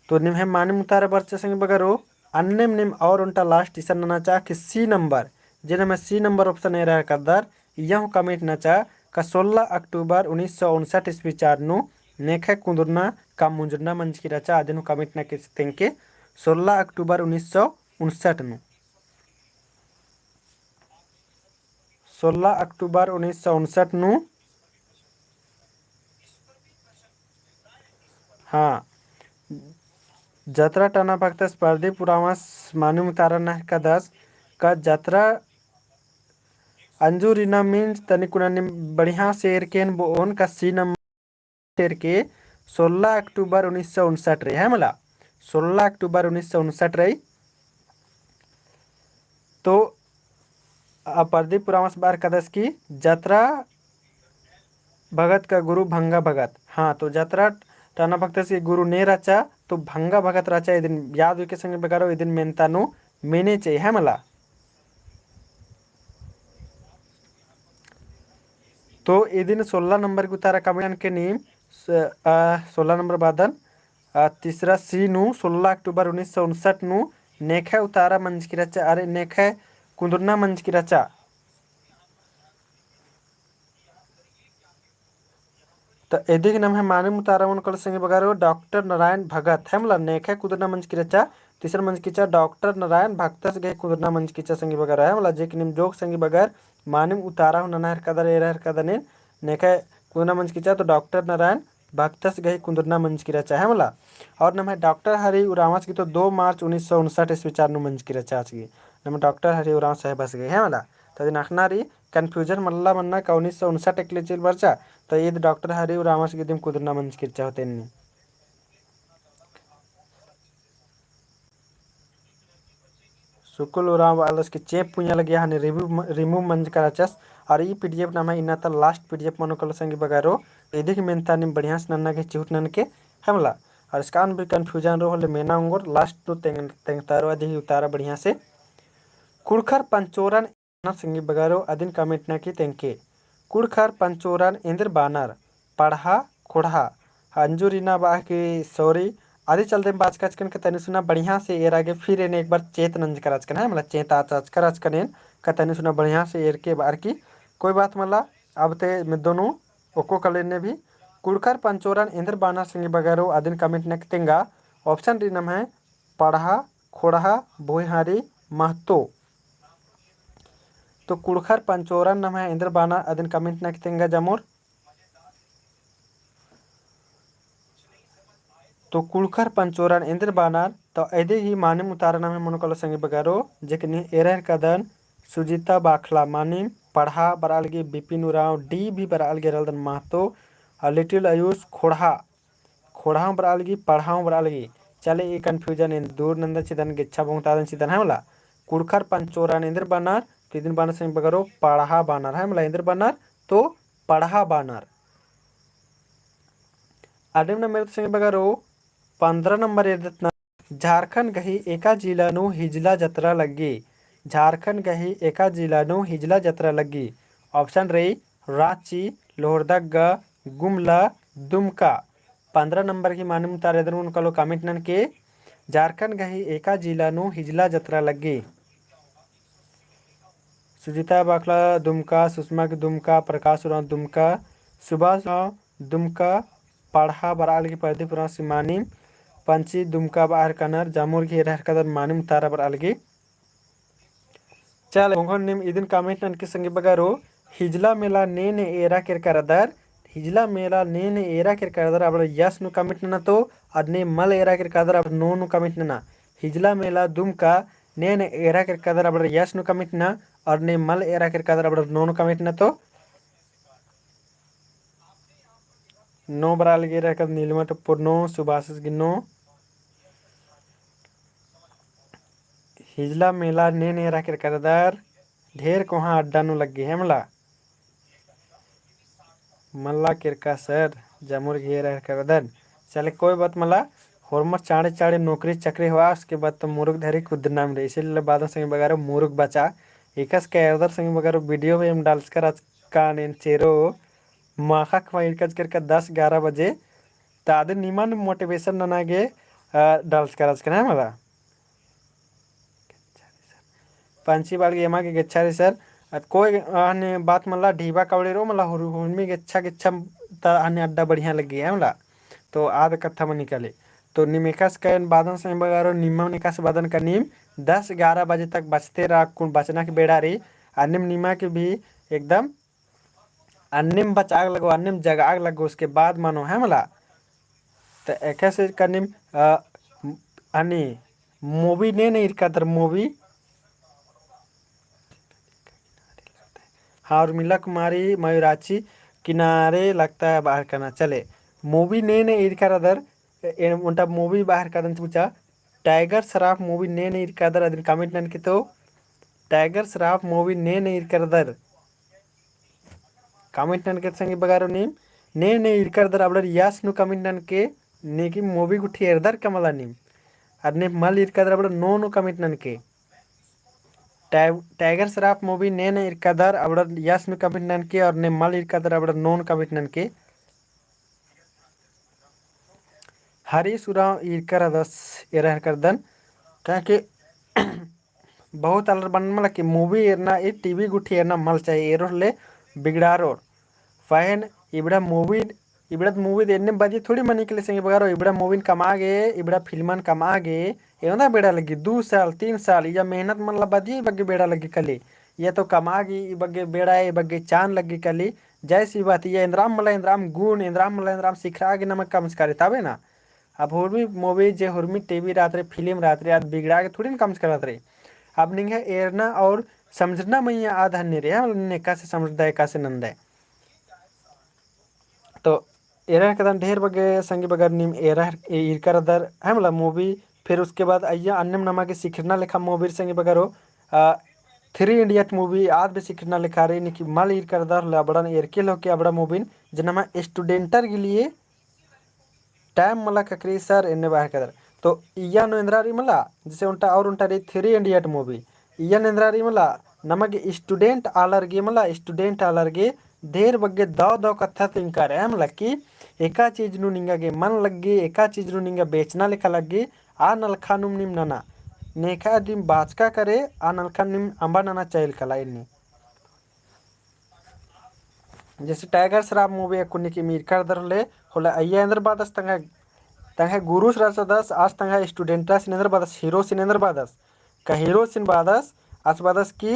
तो निम्हे मानी मुतारा बर्चा संग बगरो अन्य निम और उनटा लास्ट इसन नचा कि सी नंबर जिन्हें में सी नंबर ऑप्शन ए रहा कदर यह कमिट नचा का 16 अक्टूबर 1959 ईस्वी चारनु नेखे कुंदुरना का मुंजरना मंच की रचा आदिनु कमिट न के 16 अक्टूबर 1959 नु 16 अक्टूबर 1959 नु हाँ जत्रा टाना भक्त स्पर्धी पुरावास मानु मुतारा का 10 का जत्रा अंजुरीना मीन्स तनिकुना बढ़िया शेर केन बोन का सी नंबर शेर के 16 अक्टूबर 1959 रही है मला 16 अक्टूबर 1959 रही तो प्रदीप पुरावस बार कदस की जत्रा भगत का गुरु भंगा भगत हाँ तो जत्रा टाना भक्त से गुरु ने रचा तो भंगा भगत रचा ये दिन याद हुई के संगे बगारो ये दिन मेनतानु मेने चाहिए है मला तो ये दिन 16 नंबर की उतारा कमियान के नीम 16 नंबर बादन तीसरा सी नु 16 अक्टूबर 1959 नु नेखे उतारा मंच की रचा अरे नेखे कुंदुरना मंच की रचा तो यदि के नाम है माने मुतारा मन कल संगे बगारो डॉक्टर नारायण भगत है मतलब नेखे कुंदुरना मंच की रचा तीसरा मंच की चा डॉक्टर नारायण भक्त से गए कुंदुरना मंच की चा संगे बगारो है मतलब जे के निम जोक संगे बगार मानिम उतारा हूँ ननहर कदर एरहर कदने नेखे कुंदुरना मंच की चा तो डॉक्टर नारायण भक्तस गए कुंदुरना मंच की रचा है मला और नम है डॉक्टर हरि उरावस की तो 2 मार्च 1959 ईस्वी चार मंच की रचा की नम डॉक्टर हरि उरावस साहेब बस गए है मला तो नाखनारी कन्फ्यूजन मल्ला मन्ना का 1959 एक चिल बरचा तो ये डॉक्टर हरि उरावस की दिन कुंदुरना मंच की रचा होते नहीं सुकुल उराव आलस की चेप पुण्य लगे हने रिमूव मंज कराचस और ये पीडीएफ नाम है इना लास्ट पीडीएफ मनो कल संगे बगारो यदि के मेनता निम बढ़िया से नन्ना के चिहुट नन के हमला और स्कान भी कन्फ्यूजन रो हले मेना अंगोर लास्ट तो तेंग तारो आदि उतारा बढ़िया से कुड़खर पंचोरन संगे बगारो अदिन कमेंट ना की तेंके कुड़खर पंचोरन इंद्र बानर पढ़ा खोड़ा अंजुरीना बाह की सॉरी आदि चलते बाज कचकन के तनि सुना बढ़िया से एर आगे फिर इन्हें एक बार चेत नंज कर अचकन है मतलब चेत आज कर अचकन का तनि सुना बढ़िया से एर के बार की कोई बात मला अब ते में दोनों ओको कले ने भी कुड़कर पंचोरन इंद्र बाना सिंह बगैरो आदिन कमेंट न तेंगा ऑप्शन डी नम है पढ़ा खोड़ा बोहारी महतो तो कुड़खर पंचोरन नम है इंद्र बाना आदिन कमेंट न तेंगा जमोर तो कुड़खर पंचोरन इंद्र बानार तो ऐदे ही मानिम उतारा नाम है मनोकल संगे बगारो जेकनी एरर कदन सुजीता बाखला मानिम पढ़ा बरालगे बिपिन उराव डी भी बरालगे रलदन महतो लिटिल आयुष खोड़ा फोड़ाव बरालगी पढ़ाव बरालगी चले ये कन्फ्यूजन इन दूर नंदा चिदन गिच्छा बोंगतादन चिदन है मला कुड़खर पंचोरा इंद्र बानर तो इदिन बानर संग बगरो पढ़ा बानर है मला इंद्र बानर तो पढ़ा बानर अडेम न मेरे संग बगरो 15 नंबर येदतना झारखंड गही एका जिल्लानु हिजला जत्रा लग्गी झारखंड गही एका जिल्लानु हिजला जत्रा लग्गी ऑप्शन रही रांची लोहरदगा गुमला दुमका 15 नंबर की मालूम तारेदन उनका कमेंट नन के झारखंड गही एका जिल्लानु हिजला जत्रा लग्गी सुजिता बाखला दुमका सुषमा की दुमका प्रकाश उराव दुमका सुभाष दुमका पढ़ा बराल की प्रदीप उराव सिमानी पंची दुमका बाहर कनर जामुर की रहर कदर मानिम तारा बराल की चल ओंगन निम इदिन कमेंट नन के संगे बगारो हिजला मेला ने एरा केर करदर हिजला मेला ने एरा केर करदर अब यस नु कमेंट नना तो अदने मल एरा केर करदर अब नो नु कमेंट नना हिजला मेला दुमका ने एरा केर करदर अब यस नु कमेंट ना और ने मल एरा केर करदर अब नो नु कमेंट ना तो नो बराल गे रह कर नीलमठ पुरनो सुभाष गिनो हिजला मेला ने एरा केर करदर ढेर कोहा अड्डा नु लग है मला मल्ला किरका सर जमुर घेर करदन चले कोई बात मला होरमत चाड़े चाड़े नौकरी चक्री हुआ उसके बाद तो मुरुग धरी खुद नाम रहे इसीलिए बाद संग बगारो मुरुग बचा एकस के उधर संग बगारो वीडियो में हम डाल्स कर आज का चेरो माखा खवाई कर 10-11 बजे तादे निमन मोटिवेशन ननागे डाल्स कर आज है मला पंची बाल एमा के गच्छारी सर कोई अन्य बात मला ढीबा कवड़े रो मला हुर्मी गिच्छा गिच्छा अन्य अड्डा बढ़िया लगी है मला तो आध कथा में निकले तो निमेकस का बादन से बगारो निम्मा निकास बादन का नीम 10-11 बजे तक बचते रहा कुन बचना की बेड़ा रही अन्यम निमा के भी एकदम अन्यम बच आग लगो अन्यम जग आग लगो उसके बाद मानो है मला तो ऐसे का निम अन्य मूवी नहीं इरकादर मूवी हाँ और मिला कुमारी मयूराची किनारे लगता है बाहर करना चले मूवी ने इरकादर उनटा मूवी बाहर करना पूछा टाइगर श्रॉफ मूवी ने इरकादर अदर कमेंट नन की तो टाइगर श्रॉफ मूवी ने इरकादर कमेंट नन के संगे बगारो नीम ने इरकादर अब यस नु कमेंट नन के ने की मूवी गुठी एरदर कमला नीम अदने मल इरकादर अब नो नु कमेंट नन के टाइगर श्रॉफ मूवी ने इरकादर अब यस नु कमेंट नन के और ने मल इरकादर अब नोन कमेंट नन के हरीश उराव इरकर दस एरह करदन क्या कि बहुत अलर बन मला कि मूवी एरना ए टीवी गुठी एरना मल चाहिए एरो ले बिगड़ारो फाइन इबड़ा मूवी देने बजे थोड़ी मनी के लिए संगे बगारो इबड़ा मूवी कमागे इबड़ा फिल्मन कमागे एवं बेड़ा लगी 2 साल 3 साल या मेहनत मन ला बदी बग्गे बेड़ा लगी कली ये तो कमागी बग्गे बेड़ा है बग्गे चांद लगी कली जैसी बात ये इंद्राम मला इंद्राम गुण इंद्राम मला इंद्राम सिखरागे नमक कमस्कारी तबे ना अब हुर्मी मूवी जे हुर्मी टीवी रात्रे फिल्म रात्रे आज बिगड़ा के थोड़ी ना कम करत रहे अब नहीं है एरना और समझना मैया आधा नहीं रहे ने का से समझदा है का से नंदा है तो एरह कदम ढेर बगे संगी बगर निम एरह इरकर दर है मतलब मूवी फिर उसके बाद अय्या अन्यम नमा के सिखरना लेखा मूवी संगी बगरो 3 इडियट मूवी आज भी सिखरना लेखा रही निकी मल इरकर दर लबड़न एरकेल होके अबड़ा मूवी जना स्टूडेंटर के लिए टाइम मला ककरी सर इन्ने बाहर कदर तो इया नो इंद्रारी मला जैसे उनटा और उनटा रे 3 इडियट मूवी इया इंद्रारी मला नमगे स्टूडेंट आलर गे ढेर बग्गे दो कथा तिंकर है मला कि एका चीज नु निंगा गे मन लगे एका चीज नु निंगा बेचना लेखा लगे आ नलखा नुम निम नना नेखा दिम बाचका करे आ नलखा निम अंबा नना चाइल कला इन्नी जैसे टाइगर श्रॉफ मूवी कुन्नी की मीर कर दर ले होला अय्या अंदर बादस तंगा गुरु रसदस आज तंगा स्टूडेंटा सिनेंद्र बादस हीरो सिनेंद्र बादस का हीरो सिन बादस आज बादस की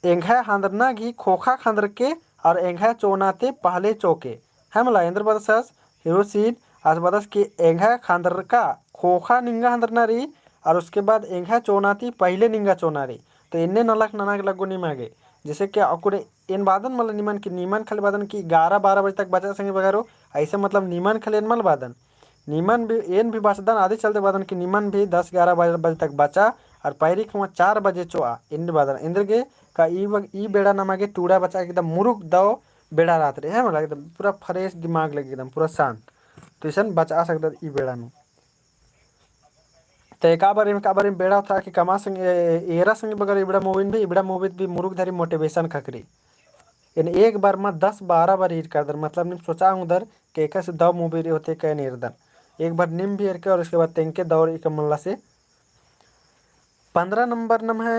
एंघा हांदरना घी खोखा खांदर के और एंघा चोनाते पहले चौके है मला इंद्र बादस हीरो सिन आज बादस की एंघा खांदर का खोखा निंगा हांदरना रही और उसके बाद एंघा चोनाती पहले निंगा चोना रही तो इन्ने नलक ननाक लगो नहीं मांगे जैसे कि अकुड़े इन बादन मतलब निमन की खाली बादन की 11-12 बजे तक बचा संगे बगारो ऐसे मतलब नीमन खलेन मल बादन नीमन भी एन भी बचदन आदि चलते बादन कि नीमन भी 10-11 बजे तक बचा और पैरी खुआ 4 बजे चोआ इन बादन इंद्र के का ई बेड़ा नमागे टूड़ा बचा एकदम मुरुक दो बेड़ा रात रे है मतलब एकदम पूरा फ्रेश दिमाग लगे एकदम पूरा शांत तो ऐसा बचा सकता ई बेड़ा नु तो एक बार बेड़ा था कि कमा संग एरा संग बगर इबड़ा मूवी भी मुरुक धरी मोटिवेशन खकरी इन एक बार में 10-12 बार ईर कर दर मतलब निम सोचा उधर कि एक से 2 मूवी होते कह नहीं दर एक बार निम भी के और उसके बाद तेंके दौड़ एक मल्ला से 15 नंबर नम है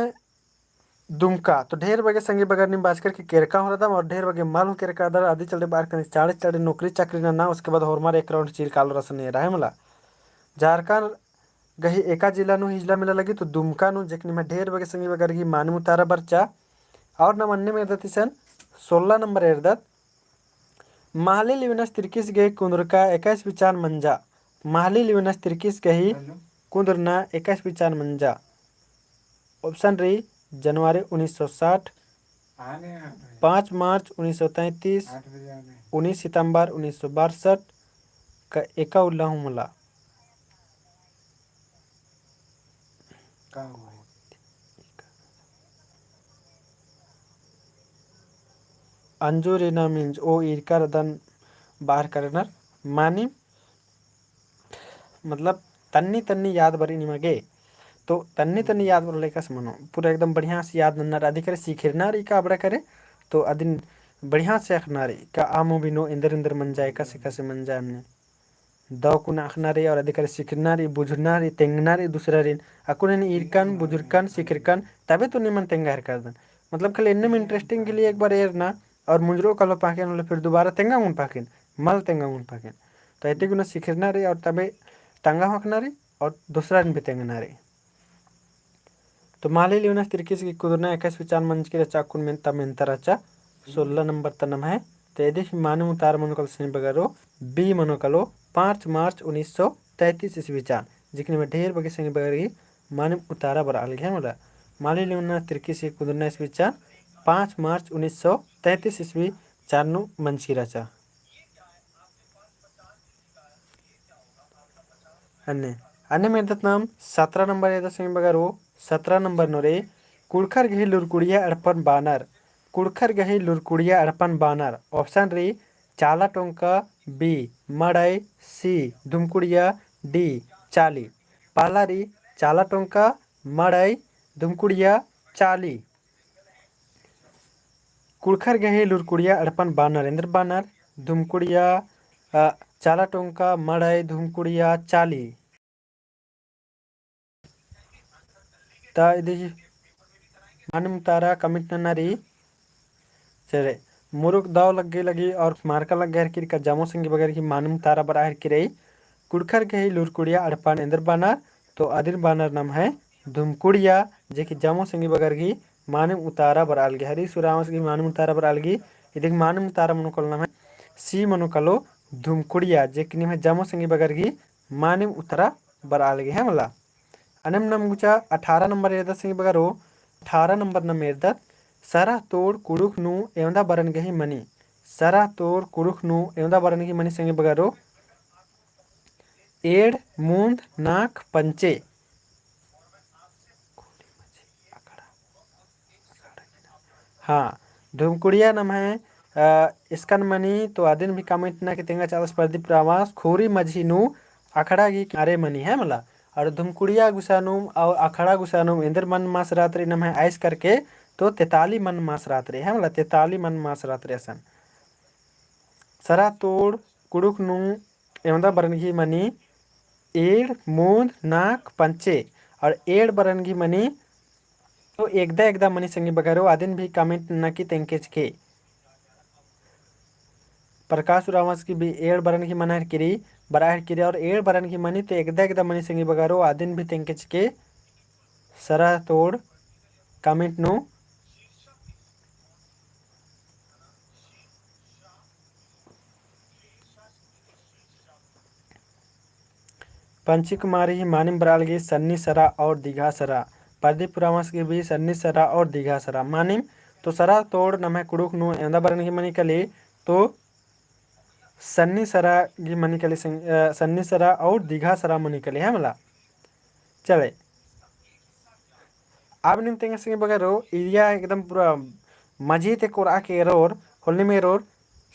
दुमका तो ढेर बगे संगे बगर निम बाजकर के केरका हो रहा था और ढेर बगे माल केरका दर आदि चलते बार कहीं चाड़े चाड़े नौकरी चाकरी ना उसके बाद होरमार एक राउंड चीर काल रस नहीं रहा है मला झारखंड गही एका जिला नु हिजला मिला लगी तो दुमका नु जखनी में ढेर बगे संगे बगर की मानू तारा बर्चा और नम अन्य में दती सन 16 नंबर एरदत माहली लिविनस तिरकिस गई कुंदरका 21 विचार मंजा माहली लिविनस तिरकिस गई कुंदरना 21 विचार मंजा ऑप्शन रही जनवरी 1960 5 मार्च 1933 19 सितंबर 1962 का एका उल्लाह मुला अंजुरिना मीन्स ओ इरकर दन बाहर करनर मानी मतलब तन्नी तन्नी याद बरी निमगे तो तन्नी तन्नी याद बर लेकस मनो पूरा एकदम बढ़िया से याद नन्नर अधिकारी सीखरना रही का बड़ा करे तो अदिन बढ़िया से अखना रही का आमो बिनो इंदर इंदर मन जाए कसे मन जाए हमने दो कुन अखना रही और अधिकारी सीखना रही बुझना रही तेंगना रही दूसरा रही अकुन इरकन बुजुर्गन सीखरकन तबे तो निमन तेंगार कर दन मतलब खाली इनमें इंटरेस्टिंग के लिए एक बार एर ना और मुंजरो कलो पाकिन वाले फिर दोबारा तेंगा मुन पाकिन मल तेंगा मुन पाकिन तो ऐसे गुना सीखना रही और तबे तंगा हकना रही और दूसरा दिन भी तेंगना रही तो माली लियोनस तिरकिस की कुदरना 21 विचार मंच की रचा कुन में तमेंतर रचा 16 नंबर तनम है तो यदि मानव उतार मनोकल से बगरो बी मनोकलो 5 मार्च 1933 ईस्वी चान जिकने में ढेर बगे संग बगरी मानव उतारा बर आल गया मला माली लियोनस तिरकिस की कुदरना ईस्वी चान 5 मार्च 1933 ईस्वी चारनु मंच की रचा अन्य अन्य मेरे नाम 17 नंबर है संग बगरो 17 नंबर नो रे कुड़खर गही लुरकुड़िया अड़पन बानर कुड़खर गही लुरकुड़िया अड़पन बानर ऑप्शन री चाला टोंका बी मड़ई सी धुमकुड़िया डी चाली पहला री चाला टोंका मड़ई धुमकुड़िया चाली कुड़खर गही लुरकुड़िया अड़पन बानर इंद्र बानर धुमकुड़िया चाला टोंका मड़ई धुमकुड़िया चाली ता इधर मानम तारा कमिट नरी चले मुरुक दाव लगी और मार्का लग गया कि जामो संगी बगैर की मानम तारा बराहर की रही कुड़खर के ही लुरकुड़िया अड़पान इंदर बानर तो आदिर बानर नाम है धुमकुड़िया जे कि जामो संगी बगैर की मानम उतारा बराल गई हरी सुरामस की मानम उतारा बराल गई इधर मानम उतारा मनोकल नाम है सी मनोकलो धुमकुड़िया जे कि है जामो संगी बगैर की मानम उतारा बराल गई है मला अनम नमुचा 18 नंबर एरदत संगी बगरो 18 नंबर नम एरदत सरा तोड़ कुड़ुख नु एवंदा बरन गही मनी सरा तोड़ कुड़ुख नु एवंदा बरन गही मनी संगी बगरो एड़ मूंद नाक पंचे हाँ धुमकुड़िया नम है इसकन मनी तो आदिन भी कमेंट ना कि तेंगा चालस प्रदीप रावास खोरी मझी नु अखड़ा की किनारे मनी है मला और धुमकुड़िया गुसानुम और अखड़ा गुसानुम इंद्र मन मास रात्रि नम है ऐस करके तो 43 मन मास रात्रि है मतलब 43 मन मास रात्रि असन सरा तोड़ कुड़ुक नु एवंदा बरनगी मनी एड़ मूंद नाक पंचे और एड़ बरनगी मनी तो एकदा मनी संगी बगैरो आदिन भी कमेंट न की तेंकेच के प्रकाश रावस की भी एड़ बरन की मनार किरी बराहर किरी और एड़ बरन की मनी तो एकदा मनी संगी बगारो आदिन भी तेंकेच के सरा तोड़ कमेंट नो पंची कुमारी ही मानिम बराल गई सन्नी सरा और दीघा सरा प्रदीप रावस की भी सन्नी सरा और दीघा सरा मानिम तो सरा तोड़ नम है कुड़ुक नु एंदा बरन की मनी कली तो सन्नी सरा गी मणिकली सन्नी सरा और दीघा सरा मणिकली है मला चले अब निम तेंगे संगे बगारो इया एकदम पूरा मजी ते कोरा के एरोर होलने में एरोर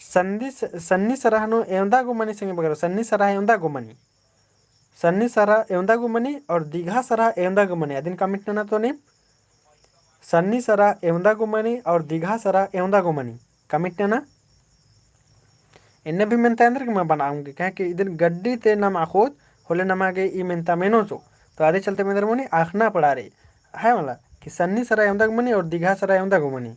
सन्नी सराहनो एवंदा गुमनी संगे बगारो सन्नी सरा एवंदा गुमनी सन्नी सरा एवंदा गुमनी और दीघा सरा एवंदा गुमनी अदिन कमिट ना तो ने सन्नी सरा एवंदा गुमनी और दीघा सरा एवंदा गुमनी कमिट ना इन्ने भी मेंता अंदर के मैं बनाऊंगी क्या कि इधर गड्डी ते नम आखोद होले नमागे ई मेंता मेनो चो तो आधे चलते मेंदर मुनी आखना पड़ा रे है मला कि सन्नी सरा एवंदा गुमनी और दीघा सरा एवंदा गुमनी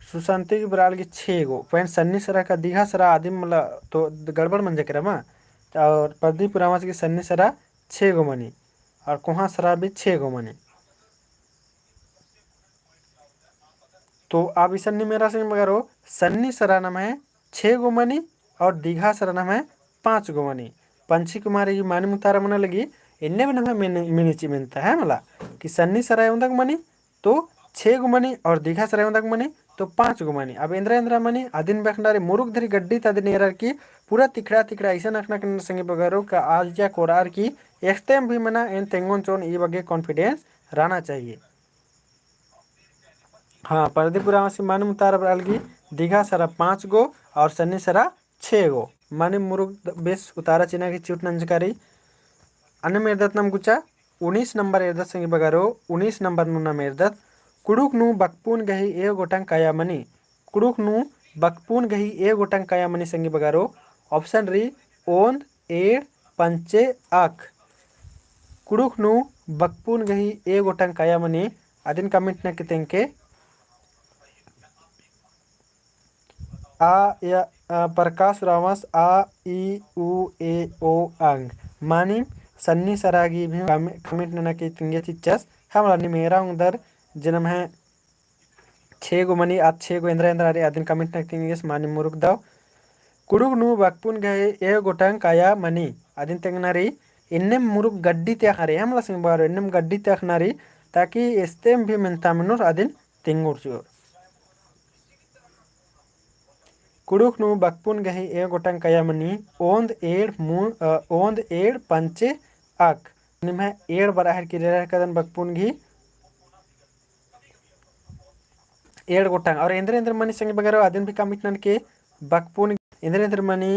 सुशांति की बराल की 6 गो पॉइंट सन्नी सरा का दीघा सरा आदिम मला तो गड़बड़ मन जकरा मा और प्रदीप रामास की सन्नी सरा 6 गो मनी और कोहा सरा भी 6 गो मनी तो आप इस सन्नी मेरा से मगर सन्नी सरा नाम है 6 गो मनी और दीघा सरा नाम है 5 गो मनी पंछी कुमारी की मानी मुतारा मना लगी इन्ने भी नाम है मिनीची मिनता है मला कि सन्नी सरा एवं मनी तो 6 गो मनी और दीघा सरा एवं मनी तो 5 गो मनी अब इंद्रा मनी आदिन बेखनारे मुरुक धरी गड्डी तदिन एरर की पूरा तिखड़ा तिखड़ा ऐसा नखना के संगे बगारो का आज या कोरार की एक्सटेम भी मना एन तेंगोन चोन ई बगे कॉन्फिडेंस रहना चाहिए। हाँ परदीपुरा से मानी मुतारा बरालगी दीघा सरा 5 गो और सन्नी सरा 6 गो मानी मुरुक बेस उतारा चिना की चूट नंजकारी अन्य मेरदत नम गुचा 19 नंबर एरदत संगे बगारो 19 नंबर नुना मेरदत कुडुक नु बकपून गही ए गोटंग काया मनी कुडुक नु बकपून गही ए गोटंग काया मनी संगे बगारो ऑप्शन री ओंद एड पंचे आख कुडुक नु बकपून गही ए गोटंग काया मनी अदिन कमिट न कितेंके आ या प्रकाश रावस आ ई उ ए ओ अंग मानी सन्नी सरागी भी कमिट न के तिंगे चिच्चस हमला नि मेरा उधर जन्म है 6 गो मनी आज 6 गो इंद्रा रे आदिन कमिट न तिंगे मानी मुरुक दाव कुडुक नु बकपून गए ए गोटंग काया मनी आदिन तेंगनारी इन्ने मुरुक गड्डी ते खरे हमला सिंग बारो इन्ने गड्डी ते खनारी ताकि इस्तेम भी मिनता मनोर आदिन तिंगुर चोर कुडुक नु बकपून गही ए गोटंग काया मनी ओंद एड पंचे आक निम है एड बराहर की रेर कदन बकपून घी एड गोटंग और इंद्र मनी संगे बगैर आदिन भी कमिट नन के बकपून इंद्र मनी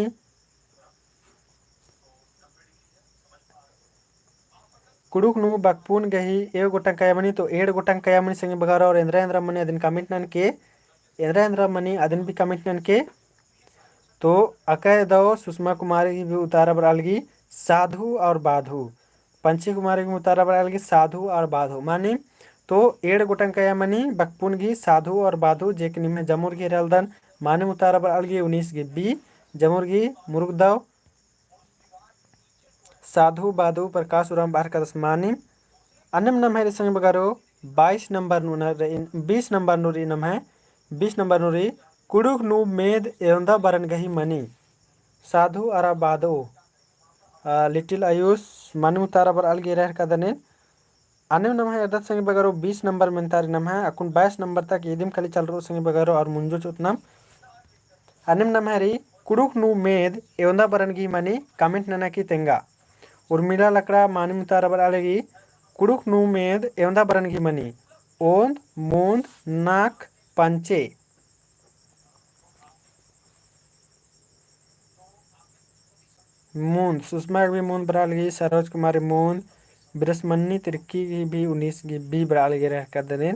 कुडुक नु बकपून गही ए गोटंग काया मनी तो एड गोटंग काया मनी संगे बगैर और इंद्र मनी आदिन कमिट नन के इंद्र मनी आदिन भी कमिट नन के तो अकय दो सुषमा कुमारी की भी उतारा बरालगी साधु और बाधु पंची कुमारी की उतारा बरालगी साधु और बाधु मानी तो एड गोटंग कया मनी बकपून गी साधु और बाधु जेकनी में जमुर गी रलदन माने उतारा बरालगी 19 गी बी जमुर गी मुरुगदाव साधु बाधु प्रकाश उराम बाहर का मानी अन्नम नम है संग बगारो 22 नंबर 20 नंबर नूरी नम है 20 नंबर नूरी कुडुक नु मेद एवंदा बरन गही मनी साधु अरा बादो लिटिल आयुष मानी उतारा बर अलगे रह का दने आने नम है अदत संगे बगारो 20 नंबर में तारी नम है अकुन 22 नंबर तक यदिम खाली चल रो संगे बगारो और मुंजो चुतनम अनिम नम है री कुडुक नु मेद एवंदा बरन गही मनी कमेंट नना की तेंगा उर्मिला लकड़ा मानी उतारा बर अलगी कुडुक नु मेद एवंदा बरन गही मनी ओंद मूंद नाक पंचे मूंद सुषमा भी मूंद बराल गई सरोज कुमारी मूंद ब्रसमन्नी तिरकी की भी 19 की भी बराल गई रह कर दने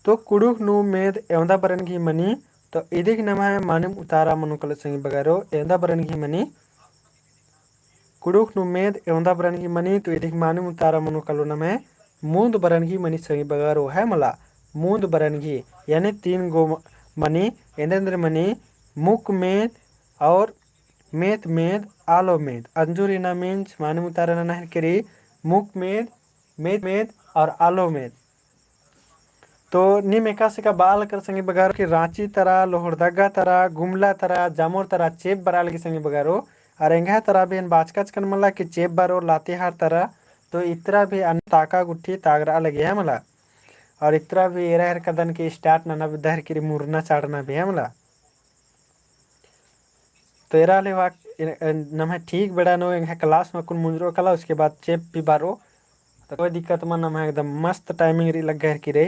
तो कुडुक नु मेद एवंदा बरन की मनी तो इदिक नमा है मानिम उतारा मनुकल संग बगारो एवंदा बरन की मनी कुडुक नु मेद एवंदा बरन की मनी तो इदिक मानिम उतारा मनुकल नम है मूंद बरन की मनी संग बगारो है मला मूंद बरन की यानी 3 गो मनी इंद्र मनी मुक मेद और मेद मेद आलो मेद अंजुरी ना मीन्स माने मुतारा ना करी मुक मेद मेद मेद और आलो मेद तो निम एकासे का बाल कर संगे बगारो कि रांची तरा लोहरदगा तरा गुमला तरा जामोर तरा चेप बराल के संगे बगारो और एंगा तरा भी बाचकाच कर मला कि चेप बारो लातेहार तरा तो इतरा भी ताका गुट्ठी तागरा लगे है मला और इतना भी एरा हर कदन के स्टार्ट ना दहर की मुरना चाड़ना भी हमला तो एरा ले वाक नम ठीक बेड़ा नो एंग क्लास में कुन मुंजरो कला उसके बाद चेप भी बारो तो कोई दिक्कत मन नम एकदम मस्त टाइमिंग री लग गहर की रे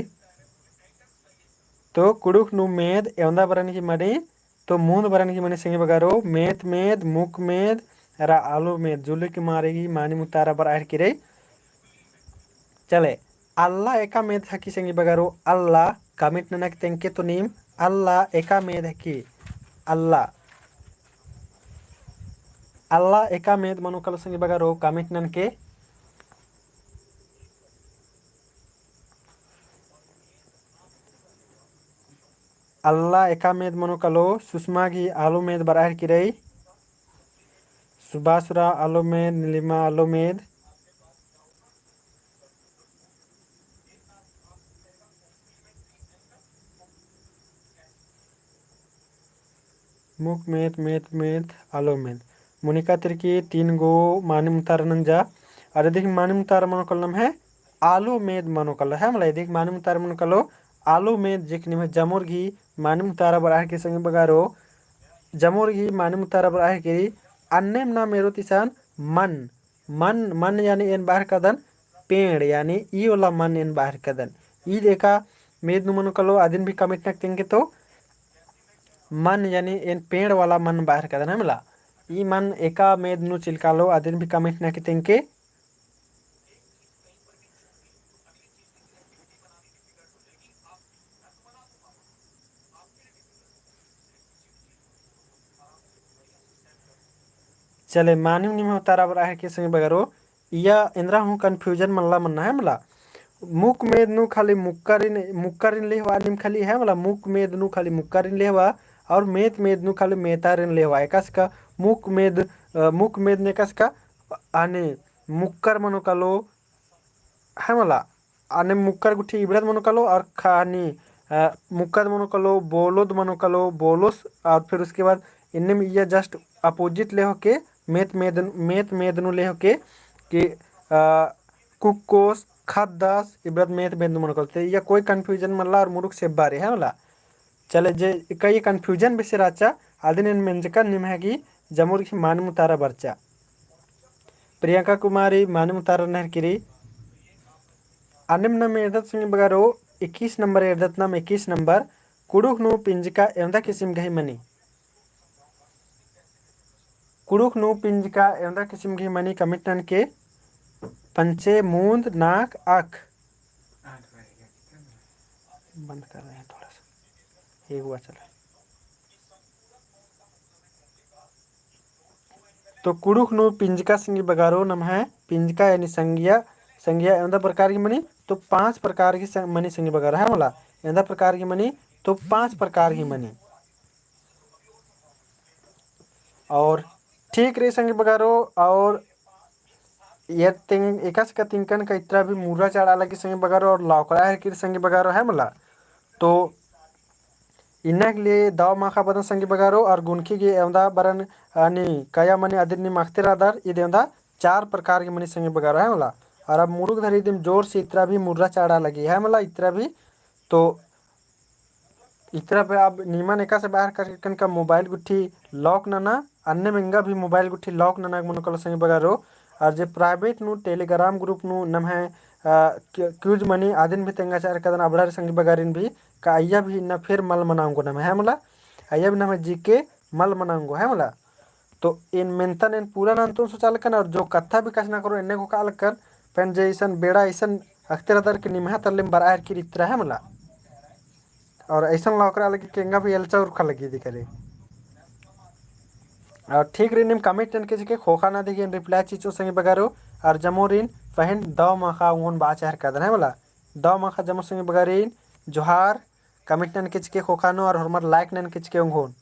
तो कुड़ुक नु मेद एवंदा बरन की मडी तो मूंद बरन की मनी सिंगे बगारो मेत मेद मुक मेद रा आलू मेद जुले की मारेगी मानी मुतारा बर आर की रे चले अल्लाह एका मेद हकी सिंगे बगारो अल्लाह कमिट ननक तेंके तो नीम अल्लाह एका मेद हकी अल्लाह अल्लाह एका मेद मनु कल सिंगे बगारो कमिट ननके अल्लाह एका मेद मनु कलो सुषमा की आलू मेद बराहर की रही सुबासुरा आलू मेद नीलिमा आलू मेद मुख मेद मेद मेद आलू मेद मुनिका तिरकी 3 गो मानी मुतार नंजा और देख मानी मुतार मनो कलम है आलू मेद मनो कल है मतलब देख मानी मुतार मनो कलो आलू मेद जिकनी में जमुर घी मानी मुतारा बराहर के संग बगारो जमुर घी मानी मुतारा बराहर के अन्य ना मेरो तिसान मन मन मन यानी एन बाहर कदन पेड़ यानी ई वाला मन एन बाहर कदन ई देखा मेद नु मनो कलो आदिन भी कमिट नक तेंगे तो मन यानी एन पेड़ वाला मन बाहर कदन है मला ई मन एका मेद नु चिलकालो आदिन भी कमिट नक तेंगे चले मानिम निम तारा बराहर के संग बगारो या इंद्रा हूँ कन्फ्यूजन मल्ला मन्ना है मला मुक मेद नु खाली मुक्कारिन लेवा निम खाली है मला मुक मेद नु खाली मुक्कारिन लेवा और मेद नु खाली मेतारिन लेवा एकस का मुक मेद ने कस का आने मुक्कर मनो कलो है मला आने मुक्कर गुठी इबड़त मनो कलो और खानी मुक्कर मनो कलो बोलोद मनो कलो बोलोस और फिर उसके बाद इनमें ये जस्ट अपोजिट ले होके मेत नु ले होके कि कुकोस खद्दास इब्रत मेत मेद मन करते या कोई कंफ्यूजन मल्ला और मुरुक से बारे है वाला चले जे कई कंफ्यूजन बिसे राचा आदिन इन मेंजका निम है कि जमुर की मान मुतारा बरचा प्रियंका कुमारी मान मुतारा नहर किरी अनिम नम एदत सिंह बगारो 21 नंबर एदत नाम 21 नंबर कुड़ुक नु पिंजका एवंदा किस्म गही मनी कुड़ुक नु पिंजका एवंदा किस्म गही मनी कमिटन के पंचे मूंद नाक आँख बंद कर रहे हैं थोड़ा सा एक हुआ चला तो कुड़ुक नु पिंजका सिंगी बगारो नम है पिंजका यानी संज्ञा एवं प्रकार की मनी तो 5 प्रकार की मनी संगी बगारो है मला एवं प्रकार की मनी तो 5 प्रकार की मनी और ठीक रे संगी बगारो और ये तिंग एकस का तिंकन का इतना भी मुर्रा चाड़ा लगी संगे बगारो और लौकड़ा है कि संगे बगारो है मला तो इन्ना के लिए दाव माखा बदन संगे बगारो और गुनखी के एवंदा बरन अनि कया मनी अदिनी माखते रादर ये देवंदा 4 प्रकार के मनी संगे बगारो है मला और अब मुरुग धरी दिन जोर से इतना भी मुर्रा चाड़ा लगी है मला इतना भी तो इतना पे अब नीमन एका से बाहर करके कन का मोबाइल गुट्ठी लॉक ना अन्य महंगा भी मोबाइल गुट्ठी लॉक ना मन कल संगे बगारो और जो प्राइवेट नु टेलीग्राम ग्रुप नु नम है क्यूज मनी आदिन भी तेंगा चार कदन अबड़ार संग बगारिन भी का आइया भी न फिर मल मनाऊंगो नम है मला आइया भी नम जी के मल मनाऊंगो है मला तो इन मेंतन इन पूरा नाम तो सोचाल कर और जो कथा भी कस ना करो इन्ने को काल कर पेन जैसन बेड़ा ऐसन अख्तर दर के निमहा तरलिम बरार की रित्रा है मला और ऐसा लौकरा लगी केंगा भी एलचा उर्खा लगी दिखरे और ठीक रिनिम कमिट के जके खोखा ना देखिए रिप्लाई चीचो संगे बगारो और जमोरिन फहन दाव माखा उन बाचार कदन है वाला दाव माखा जमो संगे बगारिन जोहार कमिट के जके खोखा नो और हमार लाइक नन के जके उंगोन